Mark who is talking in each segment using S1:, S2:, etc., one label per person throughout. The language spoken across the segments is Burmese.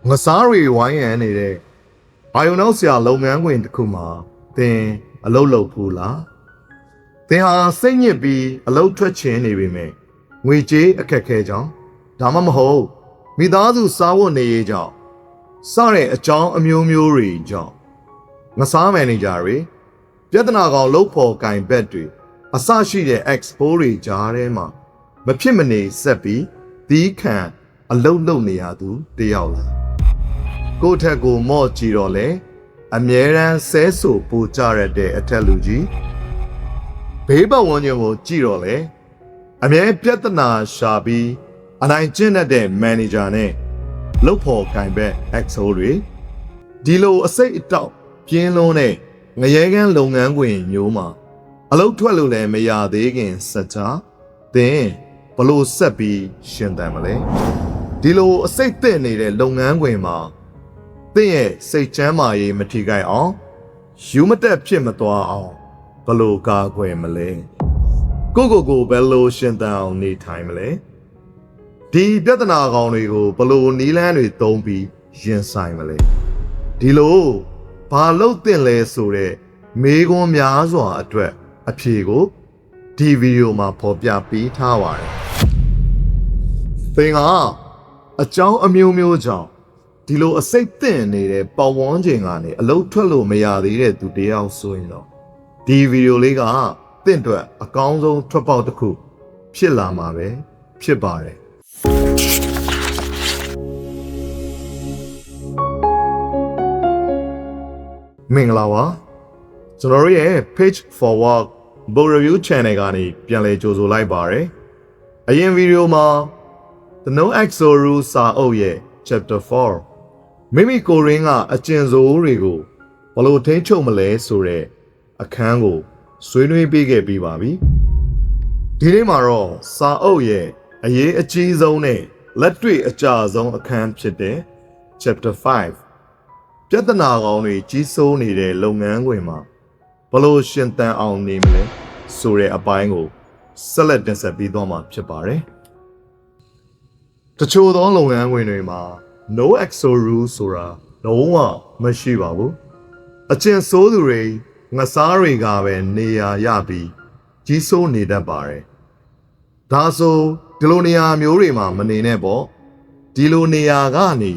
S1: ငစားတွေဝိုင်းရံနေတဲ့ဘာယုံနောက်ဆရာလုပ်ငန်းခွင်တစ်ခုမှာသင်အလုပ်လုပ်ဘူးလားသင်ဟာစိတ်ညစ်ပြီးအလုပ်ထွက်ချင်နေပြီမဲ့ငွေကြေးအခက်ခဲကြောင့်ဒါမှမဟုတ်မိသားစုစားဝတ်နေရေးကြောင့်စတဲ့အကြောင်းအမျိုးမျိုးတွေကြောင့်ငစားမန်နေဂျာတွေပြဿနာကောင်လုပ်ဖို့ကင်ဘက်တွေအစရှိတဲ့ expo တွေကြားထဲမှာမဖြစ်မနေဆက်ပြီးသီးခံအလုပ်လုပ်နေရသူတယောက်လားကိုယ့်ထက်ကိုမော့ကြည့်တော့လေအမြဲတမ်းဆဲဆူပူကြရတဲ့အထက်လူကြီးဘေးပတ်ဝန်းကျင်ကိုကြည့်တော့လေအမြဲပြဿနာရှာပြီးအနိုင်ကျင့်တဲ့မန်နေဂျာနဲ့လုပ်ဖို့ကင်ဘက် expo တွေဒီလိုအစိတ်အတောက်ပြင်းလွန်းတဲ့ငရဲကန်းလုပ်ငန်းခွင်မျိုးမှာအလုပ်ထွက်လို့လည်းမရသေးခင်စကြသင်ဘလို့ဆက်ပြီးရှင်သန်မလဲဒီလိုအစိတ်သင့်နေတဲ့လုပ်ငန်းခွင်မှာသင်ရဲ့စိတ်ချမ်းသာရေးမထိခိုက်အောင်ယူမတက်ဖြစ်မသွားအောင်ဘလို့ကာကွယ်မလဲကိုဘယ်လိုရှင်သန်အောင်နေထိုင်မလဲဒီပြဿနာကောင်တွေကိုဘလို့နီးလန်းတွေသုံးပြီးရင်ဆိုင်မလဲဒီလိုဘာလို့သင်လဲဆိုတဲ့မေးခွန်းများစွာအတွက်အဖြေကိုဒီဗီဒီယိုမှာဖော်ပြပေးထားပါတယ်သင်ကအကြောင်းအမျိုးမျိုးကြောင့်ဒီလိုအစိတ်သင့်နေတဲ့ပတ်ဝန်းကျင်ကနေအလုပ်ထွက်လို့မရသေးတဲ့သူတယောက်ဆိုရင်တော့ဒီဗီဒီယိုလေးကသင်အတွက်အကောင်းဆုံးထွက်ပေါက်တစ်ခုဖြစ်လာမှာပဲဖြစ်ပါတယ်မင်္ဂလာပါကျွန်တော်ရဲ့ page forward book review channel ကနေပြန်လည်ကြိုဆိုလိုက်ပါတယ်အရင်ဗီဒီယိုမှာ The No Exo Rule စာအုပ်ရဲ့ chapter 4မိမိကိုယ်ရင်းကအကျဉ်းစိုးတွေကိုဘလို့ထိန်းချုပ်မလဲဆိုတဲ့အခန်းကိုဆွေးနွေးပေးခဲ့ပြီးပါပြီဒီနေ့မှာတော့စာအုပ်ရဲ့အရေးအကြီးဆုံးနဲ့လက်တွေ့အကျဆုံးအခန်းဖြစ်တဲ့ chapter 5ပြဿနာကောင်းတွေကြီးစိုးနေတဲ့လုပ်ငန်းခွင်မှာဘလို့ရှင်သန်အောင်နေမလဲဆိုတဲ့အပိုင်းကိုဆက်လက်တင်ဆက်ပေးသွားမှာဖြစ်ပါတယ်တချို့သောလုပ်ငန်းခွင်တွေမှာ no exo rule ဆိုတာလုံးဝမရှိပါဘူးအကျဉ်းစိုးသူတွေငစားတွေကပဲနေရာရပြီးကြီးစိုးနေတတ်ပါတယ်ဒါဆိုဒီလိုနေရာမျိုးတွေမှာမနေနဲ့ပေါ့ဒီလိုနေရာကနေ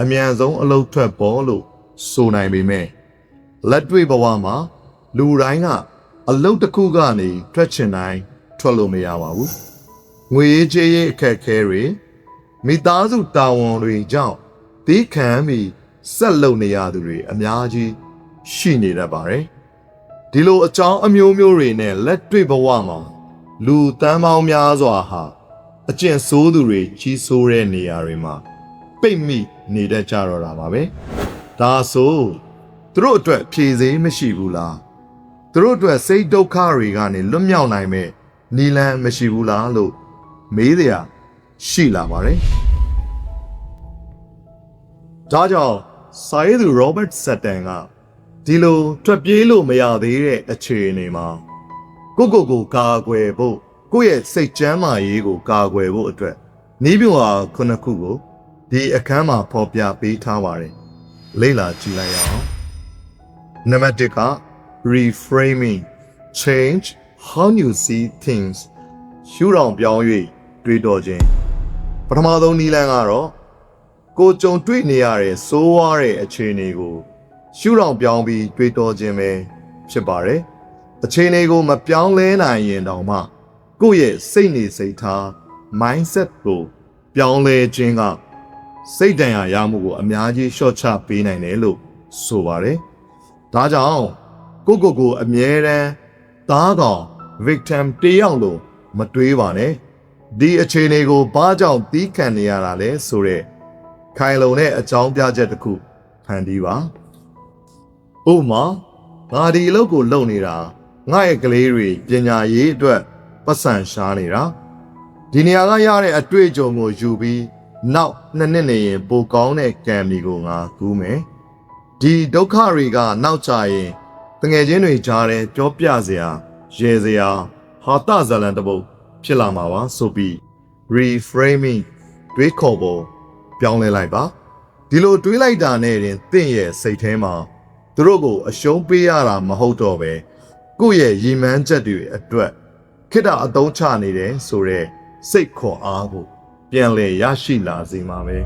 S1: အမြန်ဆုံးအလုပ်ထွက်ပေါ်လို့ဆိုနိုင်ပေမဲ့လက်တွေ့ဘဝမှာလူတိုင်းကအလုပ်တစ်ခုကနေထွက်ချင်တိုင်းထွက်လို့မရပါဘူးငွေကြေးရေးအခက်အခဲတွေမိသားစုတာဝန်တွေကြောင့်တီးခံပြီးဆက်လုပ်နေရသူတွေအများကြီးရှိနေတတ်ပါတယ်ဒီလိုအကြောင်းအမျိုးမျိုးတွေနဲ့လက်တွေ့ဘဝမှာလူတန်းပေါင်းများစွာဟာအကျင့်ဆိုးသူတွေကြီးဆိုးတဲ့နေရာတွေမှာပိတ်မိနေတတ်ကြတော့တာပါပဲဒါဆိုသူတို့အတွက်ဖြေစေးမရှိဘူးလားသူတို့အတွက်စိတ်ဒုက္ခတွေကနေလွတ်မြောက်နိုင်မဲ့နီလန်းမရှိဘူးလားလို့မေးစရာရှိလာပါတယ်ဒါကြောင့်စာရေးသူ Robert Sutton ကဒီလိုထွက်ပြေးလို့မရသေးတဲ့အခြေအနေမှာကိုကာကွယ်ဖို့ကိုယ့်ရဲ့စိတ်ချမ်းသာရေးကိုကာကွယ်ဖို့အတွက်နည်းဗျူဟာခုနှစ်ခုကိုဒီအခန်းမှာဖော်ပြပေးထားပါတယ်လေ့လာကြည့်လိုက်ရအောင်နံပါတ်1က reframing change how you see things ရှုထောင့်ပြောင်း၍တွေးတောခြင်းပထမဆုံးနည်းလမ်းကတော့ကိုကြုံတွေ့နေရတဲ့စိုးဝါးတဲ့အခြေအနေကိုရှုထောင့်ပြောင်းပြီးတွေးတောခြင်းပဲဖြစ်ပါတယ်အခြေအနေကိုမပြောင်းလဲနိုင်ရင်တောင်မှကိုယ့်ရဲ့စိတ်နေစိတ်ထား mindset ကိုပြောင်းလဲခြင်းကစိတ်တန်ရာရမှုကိုအများကြီးရှော့ချပေးနိုင်တယ်လို့ဆိုပါတယ်ဒါကြောင့်ကိုအမြဲတမ်းသားကောင် victim တယောက်လို့မတွေးပါနဲ့ဒီအခြေအနေကိုဘာကြောင့်တီးခံနေရတာလဲဆိုတဲ့ခိုင်လုံတဲ့အကြောင်းပြချက်တစ်ခုဖန်တီးပါဥပမာငါဒီအလုပ်ကိုလုပ်နေတာငါရဲ့ကလေးတွေပညာရေးအတွက်ပတ်စံရှားနေတာဒီနေရာကရတဲ့အတွေ့အကြုံကိုယူပြီးနောက်2နှစ်နေရင်ပိုကောင်းတဲ့ကံမျိုးကိုငါကူးမယ်ဒီဒုက္ခတွေကနောက်ကျရင်တငယ်ချင်းတွေကြားထဲပြောပြစရာရေစရာဟာတဇလန်တပုတ်ဖြစ်လာမှာပါဆိုပြီး reframing တွေးခေါ်ဖို့ပြောင်းလဲလိုက်ပါ ဒီလိုတွေးလိုက်တာနဲ့တင်တင့်ရဲ့စိတ်ထဲမှာသူတို့ကိုအရှုံးပေးရတာမဟုတ်တော့ပဲကိုယ့်ရဲ့ရည်မှန်းချက်တွေအတွက်ခိတ္တအသုံးချနေတယ်ဆိုတဲ့စိတ်ခွန်အားကိုပြန်လည်ရရှိလာစေမှာပဲ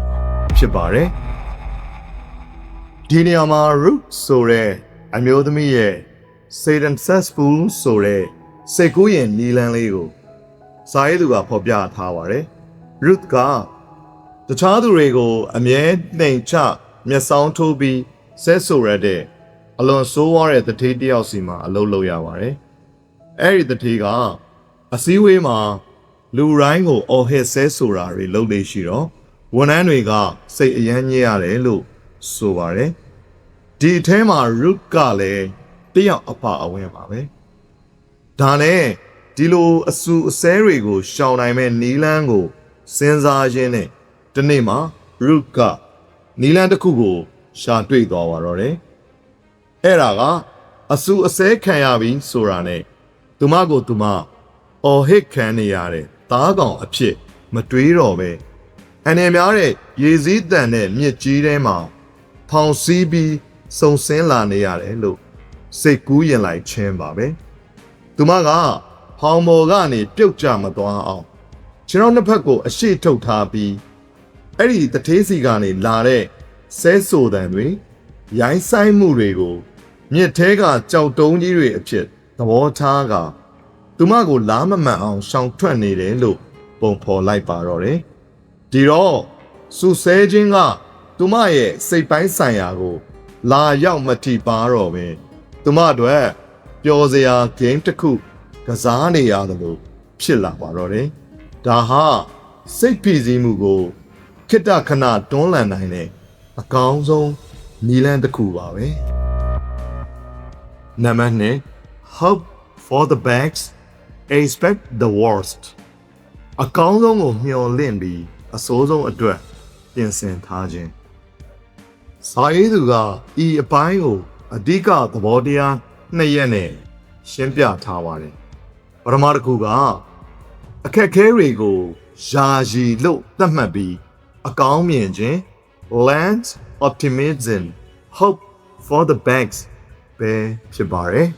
S1: ဖြစ်ပါတယ်ဒီနေရာမှာ root ဆိုတဲ့အမျိုးသမီးရဲ့ Satan successful ဆိုတဲ့စိတ်ကူးရင်နီလန်းလေးကိုစာရေးသူကဖော်ပြထားပါတယ် root ကတခြားသူတွေကိုအမြဲနှိမ်ချမျက်စောင်းထိုးပြီးဆဲဆိုရတဲ့အလွန်ဆိုးဝါးတဲ့တတိတယောက်စီမှာအလုပ်လုပ်ရပါတယ်အဲ့ဒီတတိကအစည်းအဝေးမှာလူရိုင်းကိုအော်ဟစ်ဆဲဆိုတာတွေလုပ်နေရှိတော့ဝန်ထမ်းတွေကစိတ်အယမ်းညစ်ရတယ်လို့ဆိုပါတယ်ဒီအထဲမှာ root ကလည်းတယောက်အဖအဝင်ပါပဲဒါနဲ့ဒီလိုအဆူအစဲတွေကိုရှောင်နိုင်မဲ့နီလန်းကိုစဉ်းစားရင်းနဲ့ဒီနေ့မှာ root ကနီလန်းတစ်ခုကိုရှာတွေ့သွားပါတော့တယ်အဲ့ဒါကအဆူအစဲခံရပြီဆိုတာနဲ့သူမကိုသူမအော်ဟစ်ခံနေရတဲ့သားကောင်အဖြစ်မတွေးတော့ပဲအနေများတဲ့ရေစည်းတန်တဲ့မြစ်ကြီးထဲမှာဖောင်စည်းပြီးစုံစင်းလာနေရတယ်လို့စိတ်ကူးရင်လိုက်ချင်းပါပဲသူမကဖောင်မော်ကနေပြုတ်ကျမသွားအောင်ကျွန်တော်နှစ်ဖက်ကိုအရှိထုတ်ထားပြီးအဲ့ဒီတထေးစီကနေလာတဲ့ဆဲဆိုတန်တွေရိုင်းဆိုင်မှုတွေကိုမြစ်ထဲကကြောက်တုံးကြီးတွေအဖြစ်သဘောထားကသူမကိုလားမမှန်အောင်ရှောင်ထွက်နေတယ်လို့ပုံဖော်လိုက်ပါတော့တယ်ဒီတော့စူဆဲခြင်းကသူမရဲ့စိတ်ပိုင်းဆိုင်ရာကိုလာရောက်မထိပါတော့ပဲသူမအတွက်ပျော်စရာ game တစ်ခုကစားနေရတယ်လို့ဖြစ်လာပါတော့တယ်ဒါဟာစိတ်ဖိစီးမှုကိုခိတ္တခဏတွန်းလှန်နိုင်တဲ့အကောင်းဆုံးနည်းလမ်းတစ်ခုပါပဲနံပါတ်1 hope for the best expect the worst အကောင်းဆုံးကိုမျှော်လင့်ပြီးအဆိုးဆုံးအတွက်ပြင်ဆင်ထားခြင်းစာရေးသူကဤအပိုင်းကိုအဓိကသဘောတရား2ရက်နဲ့ရှင်းပြထားပါတယ်ပထမတစ်ခုကအခက်အခဲတွေကိုယာယီလို့သတ်မှတ်ပြီးအကောင်းမြင်ခြင်း land optimism hope for the best ပဲဖြစ်ပါတယ်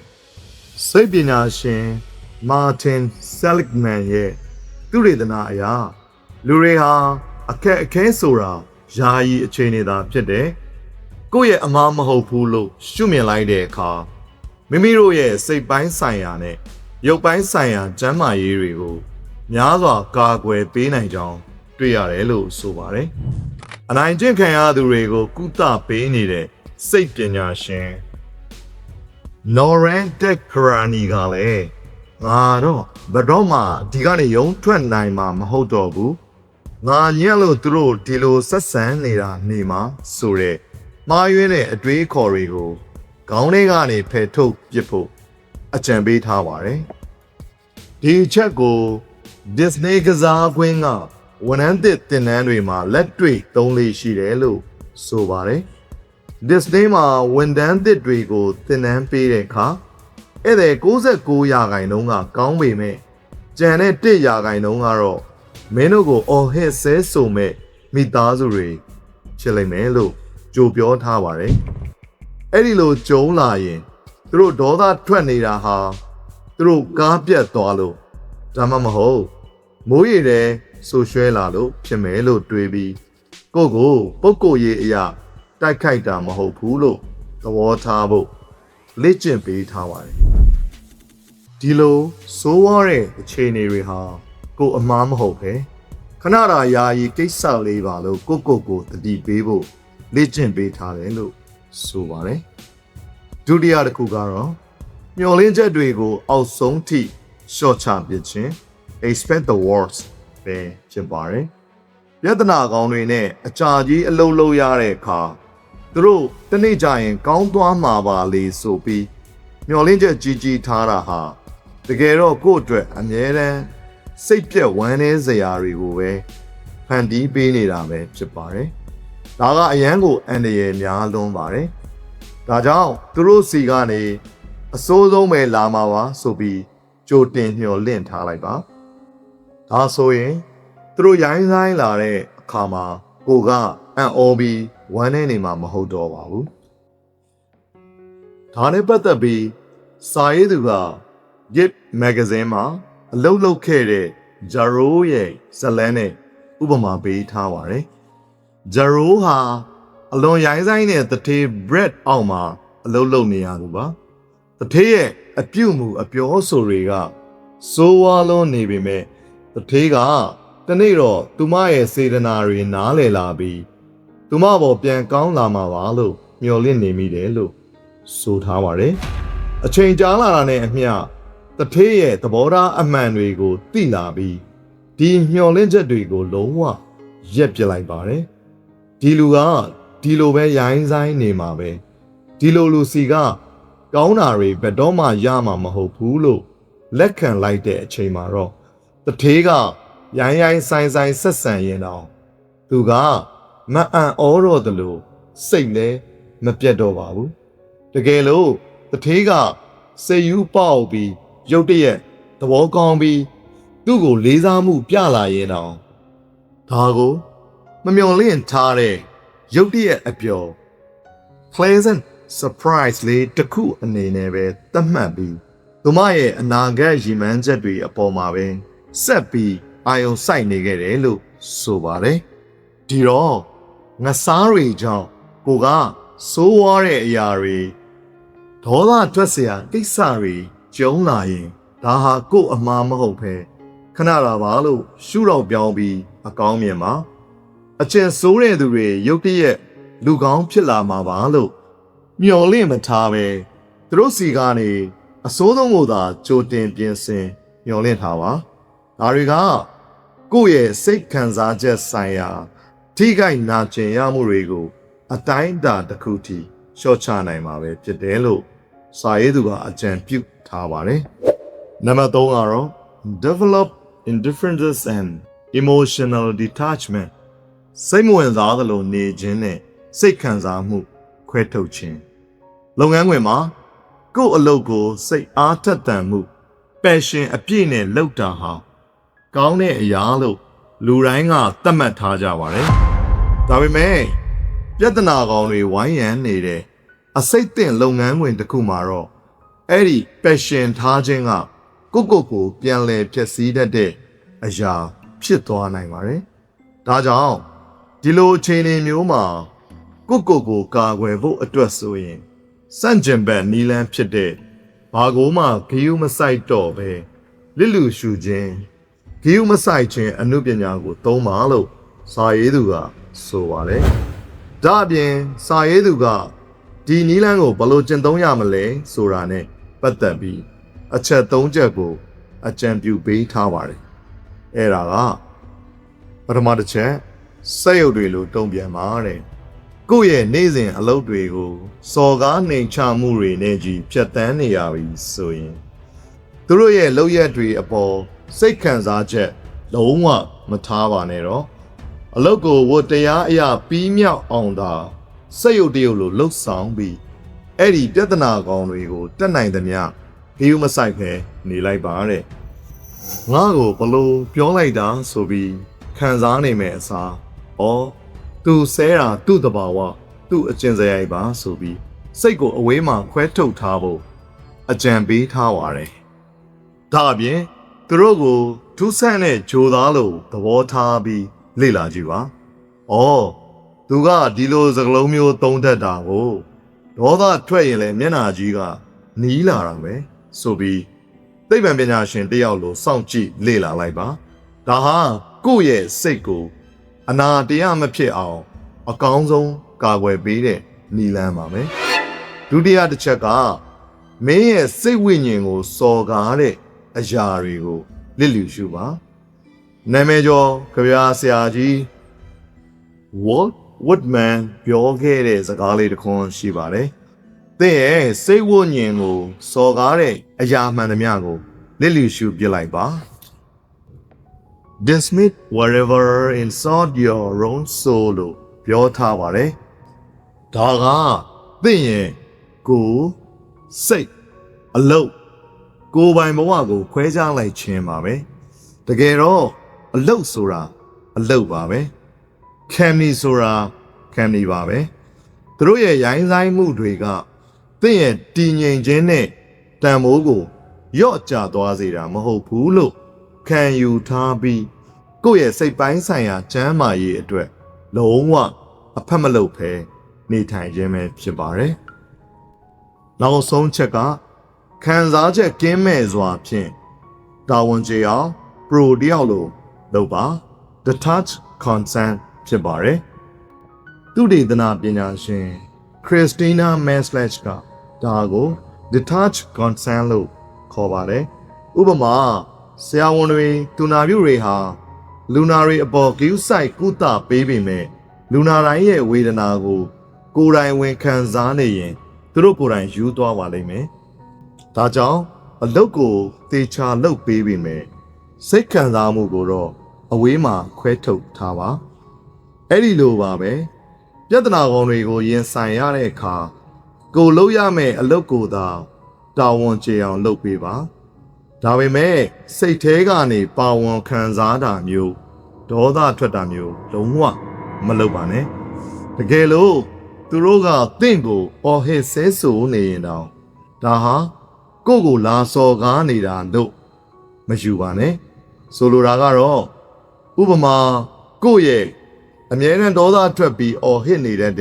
S1: စိတ်ပညာရှင်မာတင်ဆယ်လစ်မန်ရဲ့သူရေသနာအရာလူတွေဟာအခက်အခဲဆိုတာယာယီအခြေအနေသာဖြစ်တယ်ကိုယ့်ရဲ့အမှားမဟုတ်ဘူးလို့ရှုမြင်လိုက်တဲ့အခါမိမိတို့ရဲ့စိတ်ပိုင်းဆိုင်ရာနဲ့ရုပ်ပိုင်းဆိုင်ရာကျန်းမာရေးတွေကိုများစွာကာကွယ်ပေးနိုင်ကြောင်းတွေ့ရတယ်လို့ဆိုပါတယ်။အနိုင်ကျင့်ခံရသူတွေကိုကုသပေးနေတဲ့စိတ်ပညာရှင် Noran Dekrani ကလည်းငါတော့ဘယ်တော့မှဒီကနေရုံထွက်နိုင်မှာမဟုတ်တော့ဘူး။ငါညံ့လို့သူတို့ဒီလိုဆက်ဆံနေတာနေမှာဆိုတဲ့မှားယွင်းတဲ့အတွေးခေါ်တွေကိုခေါင်းထဲကနေဖယ်ထုတ်ပစ်ဖို့အကြံပေးထားပါတယ်။ဒီချက်ကို Disney ကစားကွင်းကဝန်ထမ်းသစ်တင်နန်းတွေမှာလက်တွေ့သုံးလေးရှိတယ်လို့ဆိုပါတယ်။ Disney မှာဝန်ထမ်းသစ်တွေကိုတင်နန်းပေးတဲ့အခါအဲ့ဒါ69%ကကောင်းပေမဲ့ကျန်တဲ့1%ကတော့မင်းတို့ကိုအော်ဟစ်ဆဲဆိုမဲ့မိသားစုတွေဖြစ်လိမ့်မယ်လို့ကြိုပြောထားပါတယ်။အဲ့ဒီလိုကြုံလာရင်သူတို့ဒေါသထွက်နေတာဟာသူတို့ကားပြတ်သွားလို့ဒါမှမဟုတ်မိုးရေတဲ့ဆူရွှဲလာလို့ဖြစ်မယ်လို့တွေးပြီးကိုယ့်ကိုပုဂ္ဂိုလ်ရေးအရာတိုက်ခိုက်တာမဟုတ်ဘူးလို့သဘောထားဖို့လေ့ကျင့်ပေးထားပါတယ်ဒီလိုစိုးဝါးတဲ့အခြေအနေတွေဟာကိုယ်အမှားမဟုတ်ပဲခဏတာယာယီကိစ္စလေးပါလို့ကိုတတိပေးဖို့လေ့ကျင့်ပေးထားတယ်လို့ဆိုပါတယ်ဒုတိယတစ်ခုကတော့မျှော်လင့်ချက်တွေကိုအောက်ဆုံးထိရှော့ချပစ်ခြင်း expect the worst ပဲဖြစ်ပါတယ်ပြဿနာကောင်းတွေနဲ့အကြာကြီးအလုပ်လုပ်ရတဲ့အခါသူတို့တနေ့ကျရင်ကောင်းသွားမှာပါလေဆိုပြီးမျှော်လင့်ချက်ကြီးထားတာဟာတကယ်တော့ကိုယ့်အတွက်အမြဲတမ်းစိတ်ပြက်ဝမ်းနည်းစရာတွေကိုပဲဖန်တီးပေးနေတာပဲဖြစ်ပါတယ်ဒါကအရန်ကိုအန္တရာယ်များလွန်းပါတယ်ဒါကြောင့်သူတို့စီကနေအစိုးဆုံးပဲလာမှာပါဆိုပြီးကြိုတင်မျှော်လင့်ထားလိုက်ပါဒါဆိုရင်သူတို့ရိုင်းဆိုင်လာတဲ့အခါမှာကိုကအံ့ဩပြီး ဝမ်းနေနေမှာမဟုတ်တော့ပါဘူးဒါနဲ့ပတ်သက်ပြီးစာရေးသူက Yip Magazine မှာအလုပ်လုပ်ခဲ့တဲ့ Jaro ရဲ့ဇာတ်လမ်းနဲ့ဥပမာပေးထားပါတယ်Jaro ဟာအလွန်ရိုင်းဆိုင်တဲ့တထေး bread အောက်မှာအလုပ်လုပ်နေရသူပါတထေးရဲ့အပြုတ်မှုအပြောဆိုတွေကစိုးဝါးလုံးနေပေမဲ့တထေးကတနေ့တော့သူမရဲ့စေတနာတွေနားလည်လာပြီးသူမပေါ်ပြန်ကောင်းလာမှာပါလို့မျှော်လင့်နေမိတယ်လို့ဆိုထားပါတယ်အချိန်ကြာလာတာနဲ့အမျှတထေးရဲ့သဘောထားအမှန်တွေကိုသိလာပြီးဒီမျှော်လင့်ချက်တွေကိုလုံးဝရက်ပစ်လိုက်ပါတယ်ဒီလူကဒီလိုပဲရိုင်းဆိုင်နေမှာပဲဒီလိုလူစီကကောင်းတာတွေဘယ်တော့မှရမှာမဟုတ်ဘူးလို့လက်ခံလိုက်တဲ့အချိန်မှာတော့တထေးကရိုင်းရိုင်းဆိုင်ဆိုင်ဆက်ဆံရင်တော့သူကမအံ့ဩတော့တယ်လို့စိတ်လည်းမပြတ်တော့ပါဘူးတကယ်လို့တထေးကစေယူပေါက်ပြီးရုတ်တရက်သဘောကောင်းပြီးသူ့ကိုလေးစားမှုပြလာရင်တော့ဒါကိုမမျှော်လင့်ထားတဲ့ရုတ်တရက်အပျော် pleasant surprise လေးတစ်ခုအနေနဲ့ပဲသတ်မှတ်ပြီးသူမရဲ့အနာဂတ်ရည်မှန်းချက်တွေအပေါ်မှာပဲဆက်ပြီးအာရုံစိုက်နေခဲ့တယ်လို့ဆိုပါတယ်ဒီတော့ငစားတွေကြောင့်ကိုကစိုးဝါးတဲ့အရာတွေဒေါသထွက်เสียကိစ္စတွေကျုံလာရင်ဒါဟာကို့အမှားမဟုတ်ပဲခဏတာပါလို့ရှုတော့ပြောင်းပြီးအကောင်းမြင်ပါအကျဉ်ဆိုးတဲ့သူတွေရုတ်တရက်လူကောင်းဖြစ်လာမှာပါလို့မျှော်လင့်မထားပဲသူတို့စီကနေအစိုးဆုံးကိုသာကြိုတင်ပြင်ဆင်မျှော်လင့်ထားပါဒါတွေကကိုယ့်ရဲ့စိတ်ခံစားချက်ဆိုင်ရာထိခိုက်နာကျင်ရမှုတွေကိုအတိုင်းအတာတစ်ခုထိလျှော့ချနိုင်မှာပဲဖြစ်တယ်လို့စာရေးသူကအကြံပြုထားပါတယ်နံပါတ်3ကတော့ develop indifference and emotional detachment စိတ်မဝင်စားသလိုနေခြင်းနဲ့စိတ်ခံစားမှုခွဲထုတ်ခြင်းလုပ်ငန်းခွင်မှာကိုယ့်အလုပ်ကိုစိတ်အားထက်သန်မှု passion အပြည့်နဲ့လုပ်တာဟာကောင်းတဲ့အရာလို့လူတိုင်းကသတ်မှတ်ထားကြပါတယ်ဒါပေမဲ့ပြဿနာကောင်တွေဝိုင်းရံနေတဲ့အစိတ်သင့်လုပ်ငန်းခွင်တစ်ခုမှာတော့အဲ့ဒီ passion ထားခြင်းကကိုပြန်လည်ဖြစ်စည်းတတ်တဲ့အရာဖြစ်သွားနိုင်ပါတယ်ဒါကြောင့်ဒီလိုအခြေအနေမျိုးမှာကိုကာကွယ်ဖို့အတွက်ဆိုရင်စန့်ကျင်ဘက်နီလန်းဖြစ်တဲ့ဘာကိုမှဂယုမဆိုင်တော့ပဲလစ်လူရှူခြင်းဂယုမဆိုင်ခြင်းအမှုပညာကိုသုံးပါလို့စာရေးသူကဆိုပါတယ်ဒါအပြင်စာရေးသူကဒီနီလန်းကိုဘယ်လိုကျင့်သုံးရမလဲဆိုတာနဲ့ပတ်သက်ပြီးအချက်၃ချက်ကိုအကြံပြုပေးထားပါတယ်အဲ့ဒါကပထမတစ်ချက်စက်ရုပ်တွေလိုတုံ့ပြန်ပါတဲ့ကိုယ့်ရဲ့နေ့စဉ်အလုပ်တွေကိုစော်ကားနှိမ်ချမှုတွေနဲ့ကြီးဖြတ်တန်းနေရပြီဆိုရင်သူတို့ရဲ့လုပ်ရက်တွေအပေါ်စိတ်ခံစားချက်လုံးဝမထားပါနဲ့တော့အလုပ်ကိုဝတ်တရားအရာပြီးမြောက်အောင်သာစက်ရုပ်တရုပ်လိုလှုပ်ဆောင်ပြီးအဲ့ဒီပြဿနာကောင်တွေကိုတက်နိုင်သမျှဂယုမဆိုင်ပဲနေလိုက်ပါတဲ့ငါ့ကိုဘလို့ပြောလိုက်တာဆိုပြီးခံစားနေမယ်အစားဩသူဆဲတာသူ့တဘာဝသူ့အကျင့်စရိုက်ပါဆိုပြီးစိတ်ကိုအဝေးမှာခွဲထုတ်ထားဖို့အကြံပေးထားပါတယ်ဒါအပြင်သူတို့ကိုထူးဆန်းတဲ့ဂျိုသားလို့သဘောထားပြီးလေ့လာကြည့်ပါဩသူကဒီလိုစကလုံးမျိုးသုံးတတ်တာကိုဒေါသထွက်ရင်လည်းမျက်နှာကြီးကနီးလာတာပဲဆိုပြီးသိပ္ပံပညာရှင်တယောက်လိုစောင့်ကြည့်လေ့လာလိုက်ပါဒါဟာကိုယ့်ရဲ့စိတ်ကိုအနာတရားမဖြစ်အောင်အကောင်းဆုံးကာကွယ်ပေးတဲ့နီလန်းပါပဲဒုတိယတစ်ချက်ကမင်းရဲ့စိတ်ဝိညာဉ်ကိုစော်ကားတဲ့အရာတွေကိုလစ်လျူရှုပါနာမည်ကျော်ကြပြဆရာကြီး Walt Whitman ပြောခဲ့တဲ့စကားလေးတစ်ခွန်းရှိပါတယ်သင်ရဲ့စိတ်ဝိညာဉ်ကိုစော်ကားတဲ့အရာမှန်သမျှကိုလစ်လျူရှုပစ်လိုက်ပါDismiss whatever inside your own soul လို့ပြောထားပါတယ်။ဒါကသင်ရဲ့ကိုယ်စိတ်အလုပ်ကိုယ်ပိုင်ဘဝကိုခွဲခြားလိုက်ခြင်းပါပဲ။တကယ်တော့အလုပ်ဆိုတာအလုပ်ပါပဲ။ခံမီဆိုတာ ခံနေပါပဲသူတို့ရဲ့ရိုင်းဆိုင်မှုတွေကသင်ရဲ့တည်ငြိမ်ခြင်းနဲ့တန်ဖိုးကိုယော့ကျသွားစေတာမဟုတ်ဘူးလို့ခံယူထားပြီးကိုယ့်ရဲ့စိတ်ပိုင်းဆိုင်ရာကျန်းမာရေးအတွက်လုံးဝအဖက်မလုပ်ဘဲနေထိုင်ခြင်းပဲဖြစ်ပါတယ်။နောက်ဆုံးချက်ကခံစားချက်ကင်းမဲ့စွာဖြင့်တာဝန်ကျေအောင်ပရိုတယောက်လိုလုပ်ပါ detach consent ဖြစ်ပါတယ်။သူတေသနာပညာရှင်ခရစ်စတီနာမက်စလက်ကဒါကို detach consent လို့ခေါ်ပါတယ်။ဥပမာဆရာဝန်တွေတူနာပြုတွေဟာလူနာတွေအပေါ်ဂရုစိုက်ကုသပေးပေမဲ့လူနာတိုင်းရဲ့ဝေဒနာကိုကိုယ်တိုင်ဝန်ခံစားနေရင်သူတို့ကိုယ်တိုင်ယူသွားပါလိမ့်မယ်။ဒါကြောင့်အလုပ်ကိုသေချာလုပ်ပေးပေမဲ့စိတ်ခံစားမှုကိုတော့အဝေးမှာခွဲထုတ်ထားပါ။အဲ့ဒီလိုပါပဲပြဿနာကောင်တွေကိုရင်ဆိုင်ရတဲ့အခါကိုလုပ်ရမယ့်အလုပ်ကိုသာတာဝန်ကျေအောင်လုပ်ပေးပါ။ဒါပေမဲ့စိတ်ထဲကနေပါဝန်ခံစားတာမျိုးဒေါသထွက်တာမျိုးလုံးဝမလုပ်ပါနဲ့တကယ်လို့သူတို့ကတင့်ကိုအော်ဟစ်ဆဲဆိုနေရင်တော့ဒါဟာကိုယ့်ကိုလာစော်ကားနေတာလို့မယူပါနဲ့ဆိုလိုတာကတော့ဥပမာကိုယ့်ရဲ့အမြဲတမ်းဒေါသထွက်ပြီးအော်ဟစ်နေတဲ့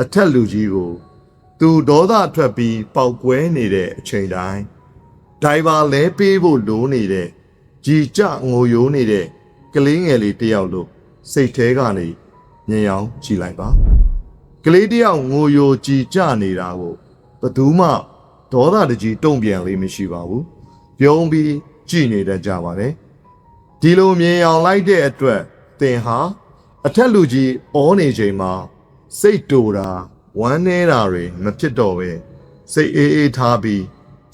S1: အထက်လူကြီးကိုသူဒေါသထွက်ပြီးပေါက်ကွဲနေတဲ့အချိန်တိုင်းဒိုင်ဘာလဲပေးဖို့လိုနေတဲ့ကြည်ကြငိုယိုးနေတဲ့ကလေးငယ်လေးတယောက်လို့စိတ်ထဲကနေမြင်အောင်ကြည်လိုက်ပါကလေးတယောက်ငိုယိုကြည်ကြနေတာကိုဘယ်သူမှဒေါသတကြီးတုံ့ပြန်လေးမရှိပါဘူးပြုံးပြီးကြည်နေတတ်ကြပါတယ်ဒီလိုမြင်အောင်လိုက်တဲ့အတွက်သင်ဟာအထက်လူကြီးအောနေချိန်မှာစိတ်တူတာဝမ်းနေတာတွေမဖြစ်တော့ပဲစိတ်အေးထားပြီး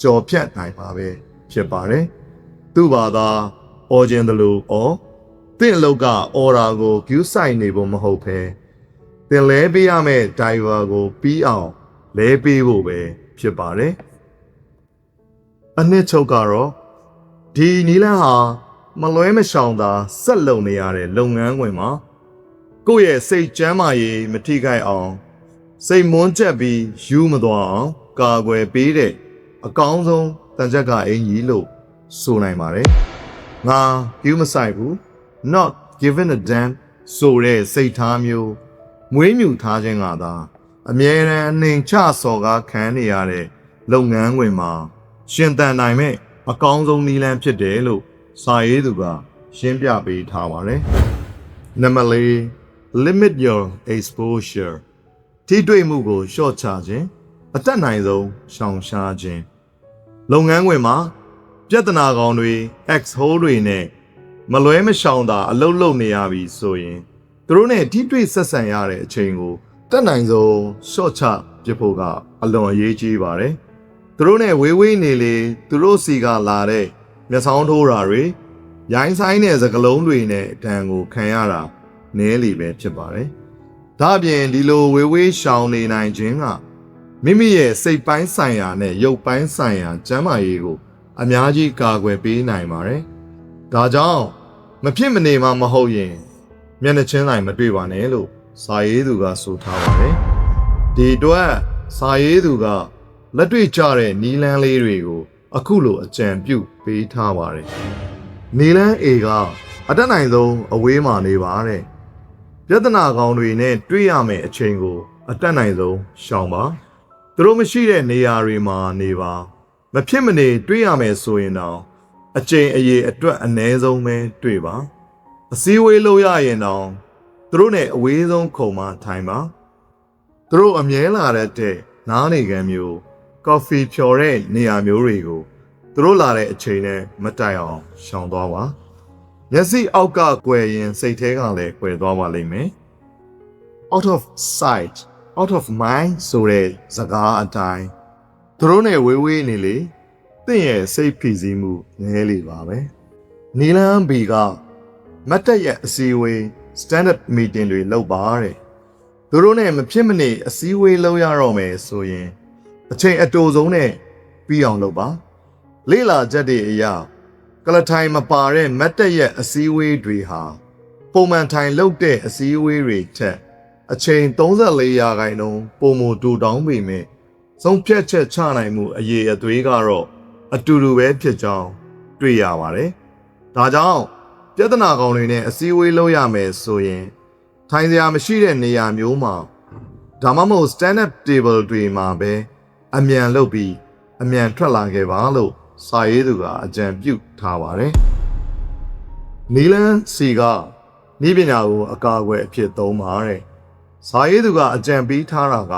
S1: ကြော်ဖြတ်နိုင်ပါပဲဖြစ်ပါတယ်သူ့ဘာသာအော်ခြင်းတလို့အော်သင်လောက်ကအော်ရာကိုကျူးဆိုင်နေဖို့မဟုတ်ပဲသင်လဲပေးရမယ့်ဒိုင်ဗာကိုပြီးအောင်လဲပေးဖို့ပဲဖြစ်ပါတယ်အနှစ်ချုပ်ကတော့ဒီနီလန်းဟာမလွဲမရှောင်သာဆက်လုပ်နေရတဲ့လုပ်ငန်းဝင်မှာကိုယ့်ရဲ့စိတ်ကျန်းမာရေးမထိခိုက်အောင်စိတ်မွန်းကျက်ပြီးယူမသွားအောင်ကာကွယ်ပေးတဲ့အကောင်းဆုံးတန်ချက်ကအင်ကြီးလို့ဆိုနိုင်ပါတယ်ငါယူမဆိုင်ဘူး not given a damn ဆိုတဲ့စိတ်ထားမျိုးမွေးမြူထားခြင်းကသာအမြဲတမ်းနှင်ချစော်ကားခံနေရတဲ့လုပ်ငန်းဝင်မှာရှင်သန်နိုင်မဲ့အကောင်းဆုံးနည်းလမ်းဖြစ်တယ်လို့စာရေးသူကရှင်းပြပေးထားပါတယ်နံပါတ်၄ limit your exposure ထိတွေ့မှုကိုလျှော့ချခြင်းအတက်နိုင်ဆုံးရှောင်ရှားခြင်းလုပ်ငန်းခွင်မှာပြဿနာကောင်တွေ X-hole တွေနဲ့မလွဲမရှောင်တာအလုပ်လုပ်နေရပြီဆိုရင်သူတို့နဲ့ထိတွေ့ဆက်ဆံရတဲ့အချိန်ကိုတက်နိုင်ဆုံးလျှော့ချပြဖို့ကအလွန်အရေးကြီးပါတယ်သူတို့နဲ့ဝေးဝေးနေလေသူတို့စီကလာတဲ့မျက်စောင်းထိုးတာတွေရိုင်းဆိုင်တဲ့စကလုံးတွေနဲ့အတန်ကိုခံရတာနည်းလေပဲဖြစ်ပါတယ်ဒါအပြင်ဒီလိုဝေးဝေးရှောင်နေနိုင်ခြင်းကမိမိရဲ့စိတ်ပိုင်းဆိုင်ရာနဲ့ရုပ်ပိုင်းဆိုင်ရာကျန်းမာရေးကိုအများကြီးကာကွယ်ပေးနိုင်ပါတယ်ဒါကြောင့်မဖြစ်မနေမှမဟုတ်ရင်မျက်နှာချင်းလိုက်မတွေ့ပါနဲ့လို့စာရေးသူကဆိုထားပါတယ်ဒီအတွက်စာရေးသူကလက်တွေ့ကျတဲ့နီလန်းလေးတွေကိုအခုလိုအကြံပြုပေးထားပါတယ်နီလန်း A ကအတက်နိုင်ဆုံးအဝေးမှာနေပါတဲ့ပြဿနာကောင်တွေနဲ့တွေ့ရမယ့်အချိန်ကိုအတက်နိုင်ဆုံးရှောင်ပါသူတို့မရှိတဲ့နေရာတွေမှာနေပါမဖြစ်မနေတွေ့ရမယ်ဆိုရင်တော့အချိန်အရေးအတွက်အနည်းဆုံးပဲတွေ့ပါအစည်းအဝေးလုပ်ရရင်တော့သူတို့နဲ့အဝေးဆုံးခုံမှထိုင်ပါသူတို့အမြဲလာတဲ့နားနေကမ်းမျိုးကော်ဖီဖြော်တဲ့နေရာမျိုးတွေကိုသူတို့လာတဲ့အချိန်နဲ့မတိုင်အောင်ရှောင်သွားပါမျက်စိအောက်ကကွယ်ရင်စိတ်ထဲကလည်းကွယ်သွားပါလိမ့်မယ် out of sight out of mind ဆိုတဲ့စကားအတိုင်းသူတို့နဲ့ဝေးဝေးနေလေသင်ရဲ့စိတ်ဖိစီးမှုနည်းလေပါပဲနီလန်းဘီကမတ်တက်ရဲ့အစည်းအဝေး standard meeting တွေလုပ်ပါတဲ့သူတို့နဲ့မဖြစ်မနေအစည်းအဝေးလုပ်ရတော့မယ်ဆိုရင်အချိန်အတိုဆုံးနဲ့ပြီးအောင်လုပ်ပါလေ့လာချက်တွေအရကလထိုင်မပါတဲ့မတ်တက်ရဲ့အစည်းအဝေးတွေဟာပုံမှန်ထိုင်လုပ်တဲ့အစည်းအဝေးတွေထက် အချိန်34ရာခိုင်နှုန်းပုံမတူတောင်းပေမဲ့ဆုံးဖြတ်ချက်ချနိုင်မှုအရေးအသွေးကတော့အတူတူပဲဖြစ်ကြောင်းတွေ့ရပါတယ်။ဒါကြောင့်ပြဿနာကောင်တွေနဲ့အစည်းအဝေးလုပ်ရမယ်ဆိုရင်ထိုင်စရာမရှိတဲ့နေရာမျိုးမှာဒါမှမဟုတ် stand up table တွေမှာပဲအမြန်လုပ်ပြီးအမြန်ထွက်လာခဲ့ပါလို့စာရေးသူကအကြံပြုထားပါတယ်။နီလန်စီကဤပညာကိုအကာအကွယ်အဖြစ်သုံးပါတယ်။စာရေးသူကအကြံပေးထားတာက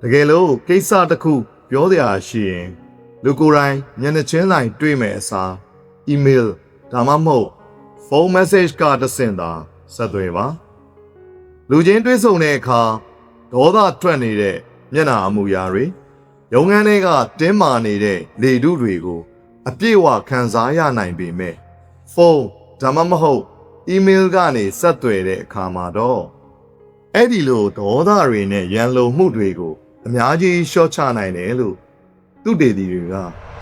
S1: တကယ်လို့ကိစ္စတစ်ခုပြောစရာရှိရင်လူကိုယ်တိုင်မျက်နှာချင်းဆိုင်တွေ့မယ်အစား email ဒါမှမဟုတ် ဖုန်း message ကတဆင့်သာဆက်သွယ်ပါလူချင်းတွေ့ဆုံတဲ့အခါဒေါသထွက်နေတဲ့မျက်နှာအမူအရာတွေရုံငန်းတွေကတင်းမာနေတဲ့လေထုတွေကိုအပြည့်အဝခံစားရနိုင်ပေမဲ့ဖုန်းဒါမှမဟုတ် email ကနေဆက်သွယ်တဲ့အခါမှာတော့အဲ့ဒီလိုဒေါသတွေနဲ့ရန်လိုမှုတွေကိုအများကြီးရှော့ချနိုင်တယ်လို့သူတေသီတွေက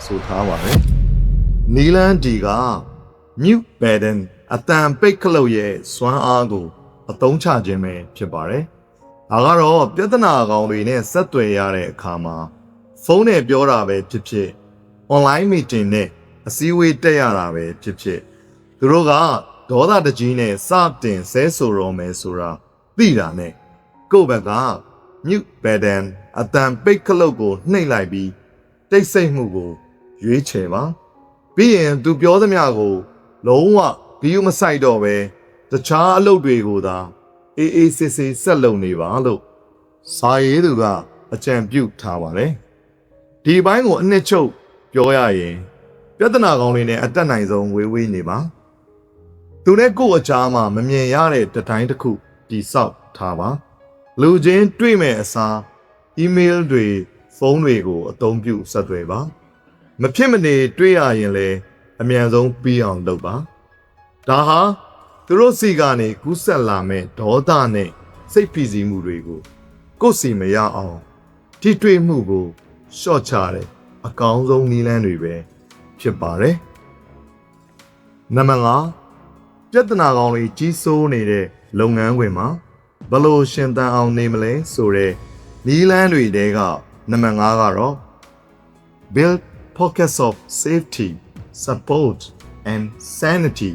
S1: ဆိုထားပါတယ်။နီလန်ဒီက mute button အတန်ပိတ်ခလုတ်ရဲ့စွမ်းအားကိုအသုံးချခြင်းပဲဖြစ်ပါတယ်။ဒါကတော့ပြဿနာကောင်တွေနဲ့ဆက်သွယ်ရတဲ့အခါမှာဖုန်းနဲ့ပြောတာပဲဖြစ်ဖြစ် online meeting နဲ့အစည်းအဝေးတက်ရတာပဲဖြစ်ဖြစ်သူတို့ကဒေါသတကြီးနဲ့စတင်ဆဲဆိုရောမယ်ဆိုတာသိတာနဲ့ကိုယ့်ဘက်က mute button အတန်ပိတ်ခလုတ်ကိုနှိပ်လိုက်ပြီးတိတ်ဆိတ်မှုကိုရွေးချယ်ပါပြီးရင်သူပြောသမျှကိုလုံးဝဂရုမစိုက်တော့ပဲတခြားအလုပ်တွေကိုသာအေးအေးဆေးဆေးဆက်လုပ်နေပါလို့စာရေးသူကအကြံပြုထားပါတယ်ဒီဘိုင်းကိုအနှစ်ချုပ်ပြောရရင်ပြဿနာကောင်းတွေနဲ့အတက်နိုင်ဆုံးဝေးနေပါသူနဲ့ကိုယ့်အကြားမှာမမြင်ရတဲ့တတိုင်းတစ်ခုတိဆောက်ထားပါလူချင်းတွေ့မဲ့အစား email တွေဖုန်းတွေကိုအသုံးပြုဆက်သွယ်ပါမဖြစ်မနေတွေ့ရရင်လည်းအမြန်ဆုံးပြီးအောင်လုပ်ပါဒါဟာသူတို့စီကနေကူးဆက်လာမဲ့ဒေါသနဲ့စိတ်ဖိစီးမှုတွေကိုကိုယ်စီမရအောင်ထိတွေ့မှုကိုရှော့ချတဲ့အကောင်းဆုံးနည်းလမ်းတွေပဲဖြစ်ပါတယ်နံပါတ်5ပြဿနာကောင်းတွေကြီးစိုးနေတဲ့လုပ်ငန်းခွင်မှာဘယ်လိုရှင်သန်အောင်နေမလဲဆိုတဲ့နည်းလမ်းတွေတဲကနံပါတ်5ကတော့ build pockets of safety support and sanity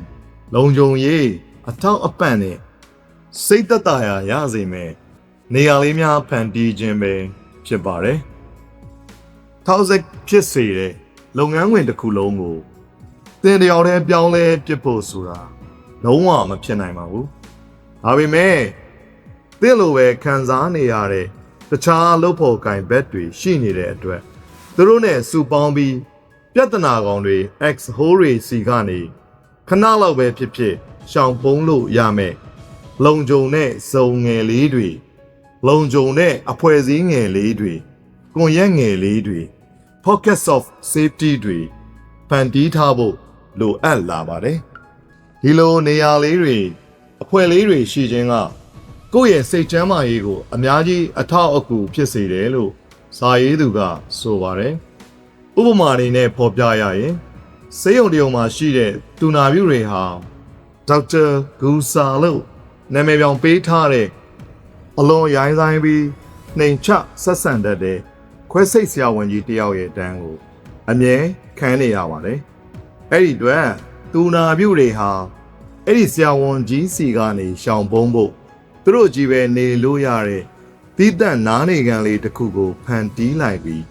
S1: လုံခြုံရေးအထောက်အပံ့နဲ့စိတ်သက်သာရာရစေမယ်နေရာလေးများဖန်တီးခြင်းပဲဖြစ်ပါတယ်ထောက်ဆက်ဖြစ်စေတဲ့လုပ်ငန်းခွင်တစ်ခုလုံးကိုသင်တယောက်တည်းပြောင်းလဲပြစ်ဖို့ဆိုတာလုံးဝမဖြစ်နိုင်ပါဘူးဒါပေမဲ့သင်လိုပဲခံစားနေရတဲ့တခြားလုပ်ဖို့ကင်ဘက်တွေရှိနေတဲ့အတွက်သူတို့နဲ့စုပေါင်းပြီးပြဿနာကောင်တွေ X hole တွေစီကနေခဏလောက်ပဲဖြစ်ဖြစ်ရှောင်ပုန်းလို့ရမယ်လုံခြုံတဲ့စုံငယ်လေးတွေလုံခြုံတဲ့အဖွဲ့အစည်းငယ်လေးတွေကွန်ရက်ငယ်လေးတွေ pockets of safety တွေဖန်တီးထားဖို့လိုအပ်လာပါတယ်ဒီလိုနေရာလေးတွေအဖွဲ့လေးတွေရှိခြင်းကကိုယ့်ရဲ့စိတ်ချမ်းသာရေးကိုအများကြီးအထောက်အကူဖြစ်စေတယ်လို့စာရေးသူကဆိုပါတယ်ဥပမာတွေနဲ့ဖော်ပြရရင်ဆေးရုံတရုံမှာရှိတဲ့တူနာပြုတွေဟာဒေါက်တာဂူဆာလို့နာမည်ပြောင်ပေးထားတဲ့အလွန်ရိုင်းဆိုင်ပြီးနှိမ်ချဆက်ဆံတတ်တဲ့ခွဲစိတ်ဆရာဝန်ကြီးတယောက်ရဲ့တန်းကိုအမြဲခံနေရပါတယ်အဲ့ဒီအတွက်တူနာပြုတွေဟာအဲ့ဒီဆရာဝန်ကြီးစီကနေရှောင်ပုန်းဖို့သူတို့ကြီးပဲနေလို့ရတဲ့သီးသန့်နားနေခံလေးတစ်ခုကိုဖန်တီးလိုက်ပြီး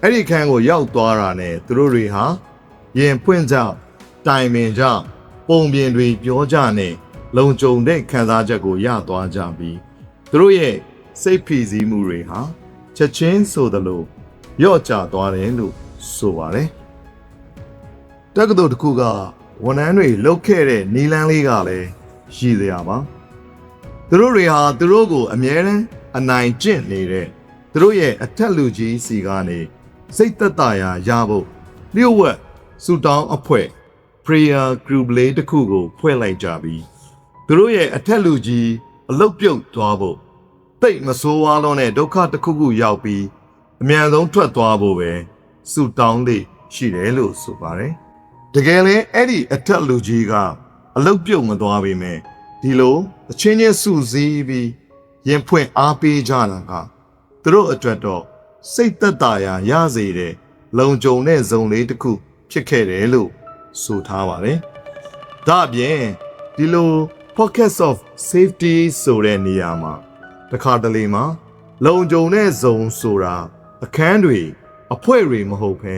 S1: အဲ့ဒီခန်းကိုရောက်သွားတာနဲ့သူတို့တွေဟာရင်ဖွင့်ကြတိုင်ပင်ကြပုံပြင်တွေပြောကြနဲ့လုံခြုံတဲ့ခံစားချက်ကိုရသွားကြပြီးသူတို့ရဲ့စိတ်ဖိစီးမှုတွေဟာချက်ချင်းဆိုသလိုရော့ကျသွားတယ်လို့ဆိုပါတယ်တက္ကသိုလ်တစ်ခုကဝန်ထမ်းတွေလှုပ်ခဲ့တဲ့နီလန်းလေးကလည်းရှိစရာပါသူတို့တွေဟာသူတို့ကိုအမြဲတမ်းအနိုင်ကျင့်နေတဲ့သူတို့ရဲ့အထက်လူကြီးစီကနေစိတ်သက်သာရာရဖို့လျှို့ဝှက်ဆူတောင်းအဖွဲ့ prayer group လေးတစ်ခုကိုဖွဲ့လိုက်ကြပြီးသူတို့ရဲ့အထက်လူကြီးအလုတ်ပြုတ်သွားဖို့တိတ်မဆိုးဝါးလုံးတဲ့ဒုက္ခတစ်ခုခုရောက်ပြီးအမြန်ဆုံးထွက်သွားဖို့ပဲဆူတောင်းလေးရှိတယ်လို့ဆိုပါတယ်တကယ်လဲအဲ့ဒီအထက်လူကြီးကအလုတ်ပြုတ်မသွားပေမဲ့ဒီလိုအချင်းချင်းစုစည်းပြီးရ ရင်ဖွင့်အားပေးကြတာကသူတို့အတွက်တော့စိတ်သက်သာရာရစေတဲ့လုံခြုံတဲ့ဇုံလေးတစ်ခုဖြစ်ခဲ့တယ်လို့ဆိုထားပါတယ်။ဒါအပြင်ဒီလို Pockets of Safety ဆိုတဲ့နေရာမှာတစ်ခါတလေမှာလုံခြုံတဲ့ဇုံဆိုတာအခန်းတွေအဖွဲ့တွေမဟုတ်ဘဲ